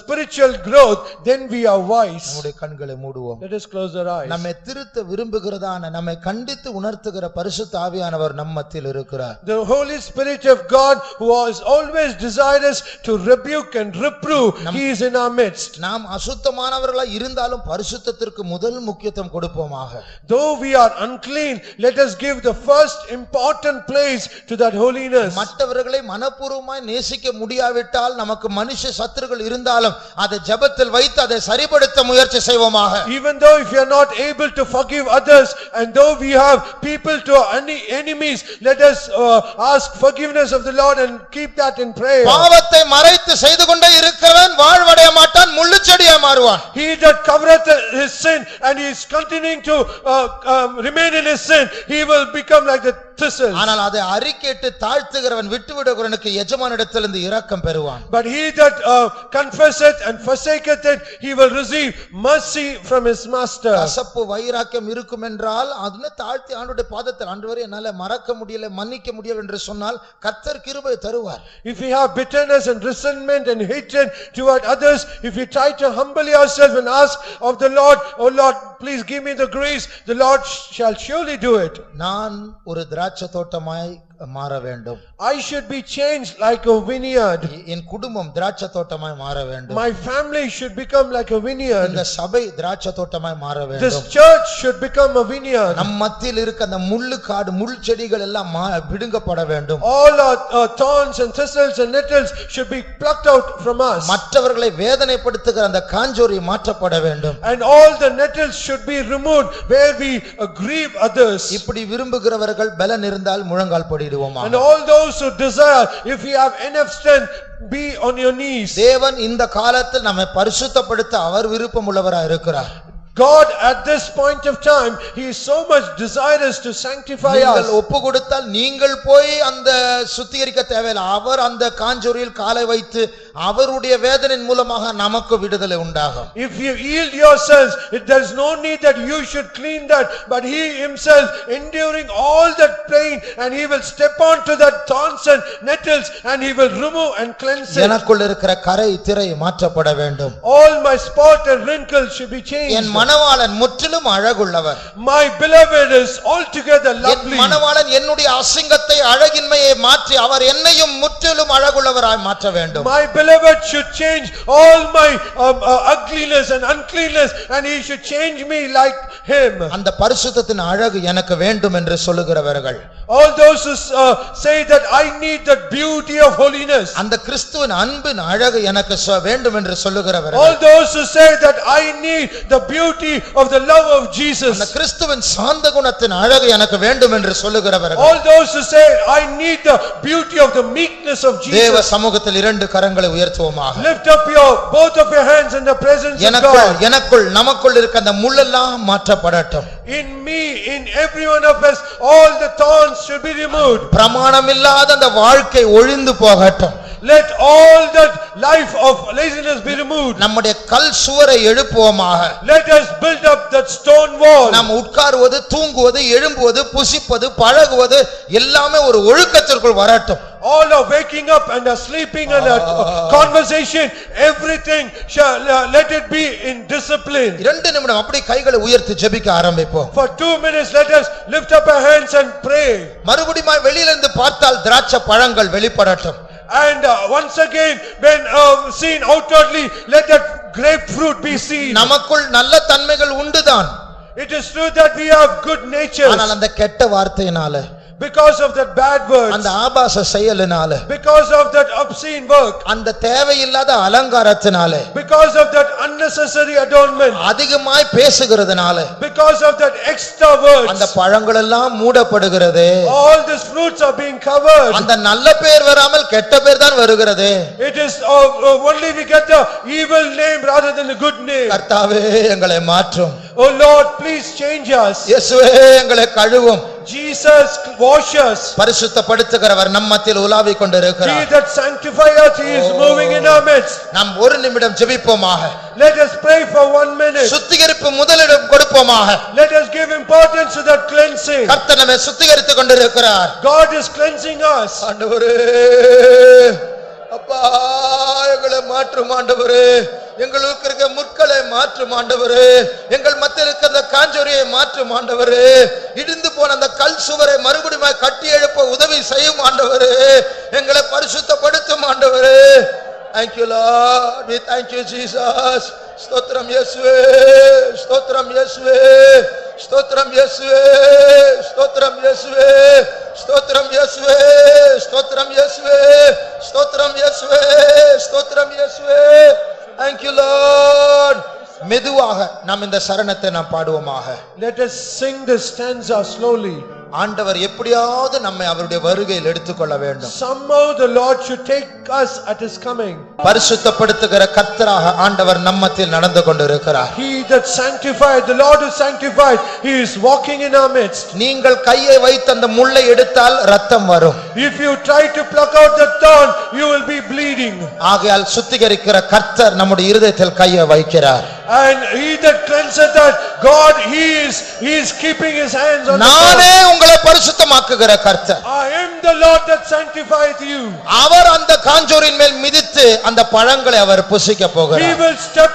spiritual growth, then we are wise. நம்முடைய கண்களை மூடுவோம். Let us close our eyes. நம்மை திருத்த விரும்புகிறதான, நம்மை கண்டித்து உணர்த்துகிற பரிசுத்த ஆவியானவர் நம் மத்தியில் இருக்கிறார். The Holy Spirit of God, who is always desirous to rebuke and reprove, He is in our midst. நாம் அசுத்தமானவர்களாய் இருந்தாலும் பரிசுத்தத்திற்கு முதல் முக்கியத்துவம் கொடுப்போமாக. Though we are unclean, let us give the first important place to that holiness. மற்றவர்களை மனப்பூர்வமாய் நேசிக்க முடியாவிட்டால், நமக்கு மனுஷ சத்துருக்கள் இருந்தாலும் அதை ஜெபத்தில் வைத்து அதை சரிப்படுத்த முயற்சி செய்வோமாக. Even though if you are not able to forgive others, and though we have people to any enemies, let us ask forgiveness of the Lord and keep that in prayer. பாவத்தை மறைத்து செய்து கொண்டே இருக்கிறவன் வாழ்வடைய மாட்டான், முள்ளுச்செடியாய் மாறுவான். He that covereth his sin and he is continuing to remain in his sin, he will become like the thistles. ஆனால் அதை அறிக்கையிட்டு தாழ்த்துகிறவன் விட்டுவிடுகிறவனுக்கு எஜமானிடத்திலிருந்து இரக்கம் பெறுவான். But he that confesseth and forsaketh it, he will receive mercy from his master. கசப்பு வைராக்கியம் இருக்கும் என்றால் அதுல தாழ்த்தி ஆண்டவருடைய பாதத்தில், ஆண்டவரே என்னால மறக்க முடியல, மன்னிக்க முடியல என்று சொன்னால் கர்த்தர் கிருபை தருவார். If we have bitterness and resentment and hatred toward others, if we try to humble ourselves and ask of the Lord, oh Lord, please give me the grace, the Lord shall surely do it. நான் ஒரு திராட்சை தோட்டமாய் மாற வேண்டும். I should be changed like a vineyard. என் குடும்பம் திராட்சை தோட்டமாய் மாற வேண்டும். My family should become like a vineyard. இந்த சபை திராட்சை தோட்டமாய் மாற வேண்டும். This church should become a vineyard. நம் மத்தியில் இருக்க அந்த முள்ளு காடு, முள் செடிகள் எல்லாம் பிடுங்கப்பட வேண்டும். All our thorns and thistles and nettles should be plucked out from us. மற்றவர்களை வேதனைப்படுத்துகிற அந்த காஞ்சோரி மாற்றப்பட வேண்டும். And all the nettles should be removed where we grieve others. இப்படி விரும்புகிறவர்கள் பலன் இருந்தால் முழங்கால் படிடுவோம். And all those who desire, if we have enough strength, be on your knees. தேவன் இந்த காலத்தில் நம்மை பரிசுத்தப்படுத்த அவர் விருப்பம் உள்ளவராய் இருக்கிறார். God at this point of time, he is so much desirous to sanctify நீங்கள் us. ஒப்பு கொடுத்தால் நீங்கள் போய் அந்த சுத்திகரிக்க தேவையில்லை. அவர் அந்த காஞ்சொரியில் காலை வைத்து அவருடைய வேதனையின் மூலமாக நமக்கு விடுதலை உண்டாகும். If you yield yourselves, there is no need that you should clean that, but he himself enduring all that pain, and he will step onto that thorns and nettles, and he will remove and cleanse it. எனக்குள் இருக்கிற கரை திரை மாற்றப்பட வேண்டும். All my spot and wrinkles should be changed. என் மணவாளன் முற்றிலும் அழகுள்ளவர். My beloved is altogether N lovely. மணவாளன் என்னுடைய அசிங்கத்தை அழகின்மையை மாற்றி அவர் என்னையும் முற்றிலும் அழகுள்ளவராய் மாற்ற வேண்டும். My beloved should change all my ugliness and uncleanness, and he should change me like him. அந்த பரிசுத்தத்தின் அழகு எனக்கு வேண்டும் என்று சொல்லுகிறவர்கள், All those who say that I need the beauty of holiness. அந்த கிறிஸ்துவின் அன்பின் அழகு எனக்கு வேண்டும் என்று சொல்லுகிறவர்கள், All those who say that I need the beauty of the love of Jesus. அந்த கிறிஸ்துவின் சாந்த குணத்தின் அழகு எனக்கு வேண்டும் என்று சொல்லுகிறவர்கள், All those who say I need the beauty of the meekness of தேவ Jesus. சமூகத்தில் இரண்டு கரங்களை உயர்த்துவோமாக. Lift up both of your hands in the presence of God. எனக்குள் நமக்குள் இருக்க அந்த முள்ளெல்லாம் மாற்றப்படட்டும். In me, in every one of us, all the thorns should be removed. பிரமாணம் இல்லாத அந்த வாழ்க்கை ஒழிந்து போகட்டும். Let all that life of laziness be removed. நம்முடைய கல் சுவரை எழுப்புவோமாக. Let us build up that stone wall. நாம் உட்காருவது, தூங்குவது, எழும்புவது, புசிப்பது, பழகுவது எல்லாமே ஒரு ஒழுக்கத்திற்குள் வரட்டும். All are waking up and are sleeping and conversation, everything shall let it be in discipline. 2 நிமிடம் அப்படி கைகளை உயர்த்தி ஜெபிக்க ஆரம்பிப்போம். For 2 minutes, let us lift up our hands and pray. மறுபடியும் வெளியிலிருந்து பார்த்தால் திராட்சை பழங்கள் வெளிப்படட்டும். And once again, when seen outwardly, let that grapefruit be seen. நமக்குள் நல்ல தன்மைகள் உண்டுதான். It is true that we have good natures. ஆனால் அந்த கெட்ட வார்த்தையினால, Because of that bad words, அந்த ஆபாச செயலினால, because of that obscene work, அந்த தேவையில்லாத அலங்காரத்தினால, because of that unnecessary adornment, அதிகமாய் பேசுகிறதுனால, because of that extra words, அந்த பழங்கள் எல்லாம் மூடப்படுகிறது. all these fruits are being covered. அந்த நல்ல பேர் வராமல் கெட்ட பேர் தான் வருகிறது. It is only we get the evil name rather than the good name. கர்த்தாவே எங்களை மாற்றும். Oh Lord, please change us. இயேசுவே எங்களை கழுவும். Jesus, wash us. பரிசுத்தப்படுத்துகிறவர் நம் மத்தியில் உலாவிக் He கொண்டிருக்கிறார். that sanctifies us, he is moving in our midst. நாம் ஒரு நிமிடம் ஜெபிப்போமாக. Let us pray for 1 minute. சுத்திகரிப்பு முதலிடம் கொடுப்போமாக. Let us give importance to that cleansing. கர்த்தர் நம்மை சுத்திகரித்துக் கொண்டிருக்கிறார். God is cleansing us. ஆண்டவரே, அப்பா எங்களை மாற்றும் ஆண்டவரே, எங்களுக்கு இருக்க முற்களை மாற்றும் ஆண்டவரே, எங்கள் மத்தியில் இருக்க அந்த காஞ்சொரியை மாற்றும் ஆண்டவரே, இடிந்து போன அந்த கல் சுவரை மறுபடியும் கட்டி எழுப்ப உதவி செய்யும் ஆண்டவரே, எங்களை பரிசுத்தப்படுத்தும் ஆண்டவரே. Thank you Lord, we thank you Jesus. ஸ்தோத்திரம் இயேசுவே, ஸ்தோத்திரம் இயேசுவே, ஸ்தோத்திரம் இயேசுவே, ஸ்தோத்திரம் இயேசுவே, ஸ்தோத்திரம் இயேசுவே, ஸ்தோத்திரம் இயேசுவே, ஸ்தோத்திரம் இயேசுவே, ஸ்தோத்திரம் இயேசுவே. Thank you Lord. மெதுவாக நாம் இந்த சரணத்தை நாம் பாடுவோமாக. Let us sing this stanza slowly. ஆண்டவர் எப்படியாவது நம்மை அவருடைய வருகையில் எடுத்துக்கொள்ள வேண்டும். Somehow the Lord should take us at his coming. பரிசுத்தப்படுத்துகிற கர்த்தராக ஆண்டவர் நம்மத்தில் நடந்து கொண்டிருக்கிறார். He that sanctified, the Lord who sanctified, he is walking in our midst. நீங்கள் கையை வைத்து அந்த முள்ளை எடுத்தால் இரத்தம் வரும். If you try to pluck out the thorn, you will be bleeding. ஆகையால் சுத்திகரிக்கிற கர்த்தர் நம்முடைய இருதயத்தில் கையை வைக்கிறார். And he that cleanseth us, God, he is keeping his hands on the நானே thorn. உங்களை பரிசுத்தமாக்குகிற கர்த்தர். I am the Lord that sanctifieth you. அவர் அந்த காஞ்சோரின் மேல் மிதித்து அந்த பழங்களை அவர் புசிக்க He போகிறார். will step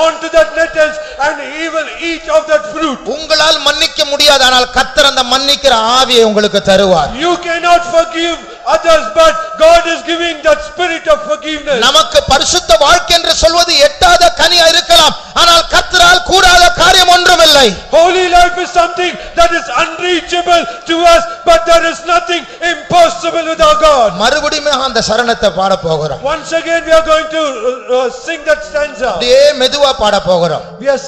onto that nettles and he will eat of that fruit. உங்களால் மன்னிக்க முடியாது, ஆனால் கர்த்தர் அந்த மன்னிக்கிற ஆவியை உங்களுக்கு தருவார். You cannot forgive others, but God is giving that spirit of forgiveness. நமக்கு பரிசுத்த வாழ்க்கை என்று சொல்வது எட்டாத கனியா இருக்கலாம், ஆனால் கர்த்தரால் கூடாத காரியம் ஒன்றுமில்லை. இல்லை. Holy life is something that is unreachable to us, but there is nothing impossible with our God. மறுபடியும் அந்த சரணத்தை பாட போகிறோம். Once again we are going to sing that stanza. அப்படியே மெதுவா பாட போகிறோம். We are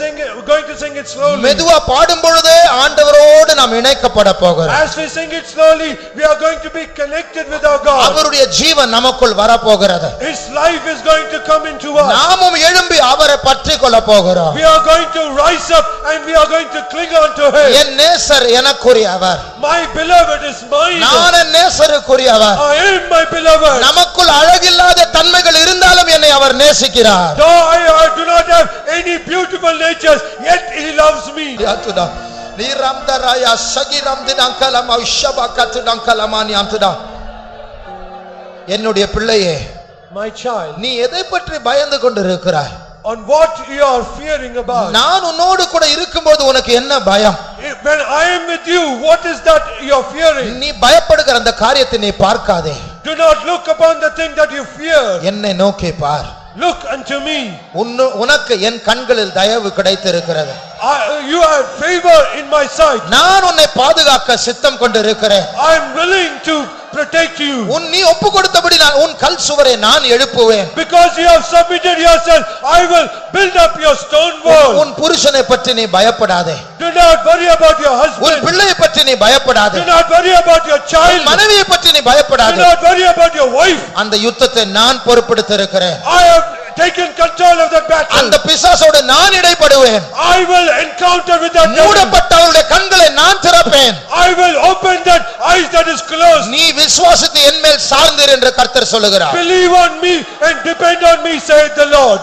going to sing it slowly. மெதுவா பாடும் பொழுதே ஆண்டவரோடு நாம் இணைக்கப்பட போகிறோம். As we sing it slowly, we are going to be connected with our God. அவருடைய ஜீவன் நமக்குள் வர போகிறது. His life is going to come into us. நாமும் எழும்பி அவரை பற்றிக்கொள்ள போகிறோம். We are going to rise up and we are going to cling on to him. என் நேசர் எனக்குரியவர். My beloved is mine. நான் என் நேசருக்குரியவர். I am my beloved. நமக்குள் அழகில்லாத தன்மைகள் இருந்தாலும் என்னை அவர் நேசிக்கிறார். Though I do not have any beautiful natures, yet he loves me. யாத்துடா நீ ரம்தராயா சகிரம் தினங்கலம் ஔஷபகத்து நங்கலமானி ஆத்துடா. என்னுடைய பிள்ளையே, My child, நீ எதை பற்றி பயந்து கொண்டிருக்கிறாய்? on what you are fearing about? நான் உன்னோடு கூட இருக்கும்போது உனக்கு என்ன பயம்? When I am with you, what is that you are fearing? நீ பயப்படுகிற அந்த காரியத்தை நீ பார்க்காதே. Do not look upon the thing that you fear. என்னை நோக்கி பார். Look unto me. உனக்கு என் கண்களில் தயவு கிடைத்திருக்கிறது. You have favor in my sight. நான் உன்னை பாதுகாக்க சித்தம் கொண்டிருக்கிறேன். I am willing to protect you. நீ ஒப்பு கொடுத்தபடி நான் உன் கல் சுவரை நான் எழுப்புவேன். Because you have submitted yourself, I will build up your stone wall. உன் புருஷனை பற்றி நீ பயப்படாதே. Do not worry about your உன் husband. பிள்ளையை பற்றி நீ பயப்படாதே. Do not worry about your child. மனைவியை பற்றி நீ Do பயப்படாதே. not worry about your wife. அந்த யுத்தத்தை நான் பொறுப்பெடுத்து இருக்கிறேன். I have taken control of the battle. அந்த பிசாசோடு நான் இடைப்படுவேன். I will encounter with that devil. மூடப்பட்டவருடைய கண்களை நான் திறப்பேன். I will open that eyes that is closed. நீ விசுவாசித்து என் மேல் சார்ந்தீர் என்று கர்த்தர் சொல்லுகிறார். Believe on me and depend on me, saith the Lord.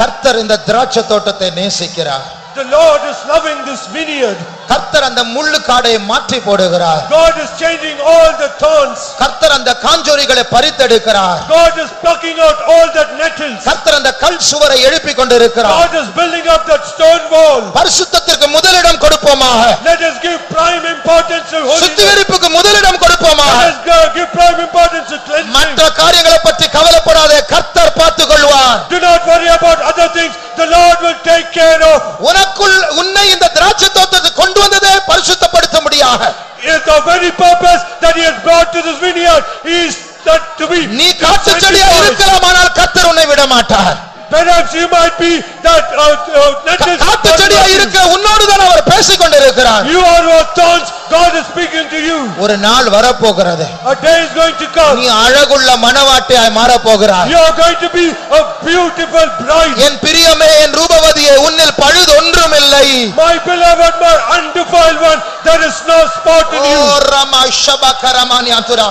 கர்த்தர் இந்த திராட்சை தோட்டத்தை நேசிக்கிறார். The Lord is loving this vineyard. கர்த்தர் அந்த முள்ளு காடை மாற்றி போடுகிறார். God is changing all the thorns. கர்த்தர் அந்த காஞ்சோரிகளை பறித்தெடுக்கிறார். God is plucking out all that nettles. கர்த்தர் அந்த கல் சுவரை எழுப்பிக் கொண்டிருக்கிறார். God is building up that stone wall. பரிசுத்தத்திற்கு முதலிடம் கொடுப்போமாக. Let us give prime importance to holiness. சுத்திகரிப்புக்கு முதலிடம் கொடுப்போமாக. Let us give prime importance to cleansing. மற்ற காரியங்களை பற்றி கவலைப்படாதே, கர்த்தர் பார்த்துக் கொள்வார். Do not worry about other things. The Lord will take care of. உனக்குள் உன்னை இந்த திராட்சை தோட்டத்துக்கு கொண்டு வந்ததே பரிசுத்தப்படுத்த முடியாக. Is the very purpose that he has brought to this vineyard is that to be. நீ காட்டு செடியா இருக்கலாம், ஆனால் கர்த்தர் உன்னை விட மாட்டார். Perhaps you might be that nettles. காட்டு செடியா இருக்க உன்னோடு தான் அவர் பேசிக் கொண்டிருக்கிறார். You are what thorns. God is speaking to you. ஒரு நாள் வரப்போகிறது. A day is going to come. நீ அழகுள்ள மணவாட்டியாய் மாறப் போகிறாய். You are going to be a beautiful bride. என் பிரியமே, என் ரூபவதியே, உன்னில் பழுது ஒன்றுமில்லை. My beloved, my undefiled one, there is no spot in you. O Rama ஷபகரமானியாதுரா.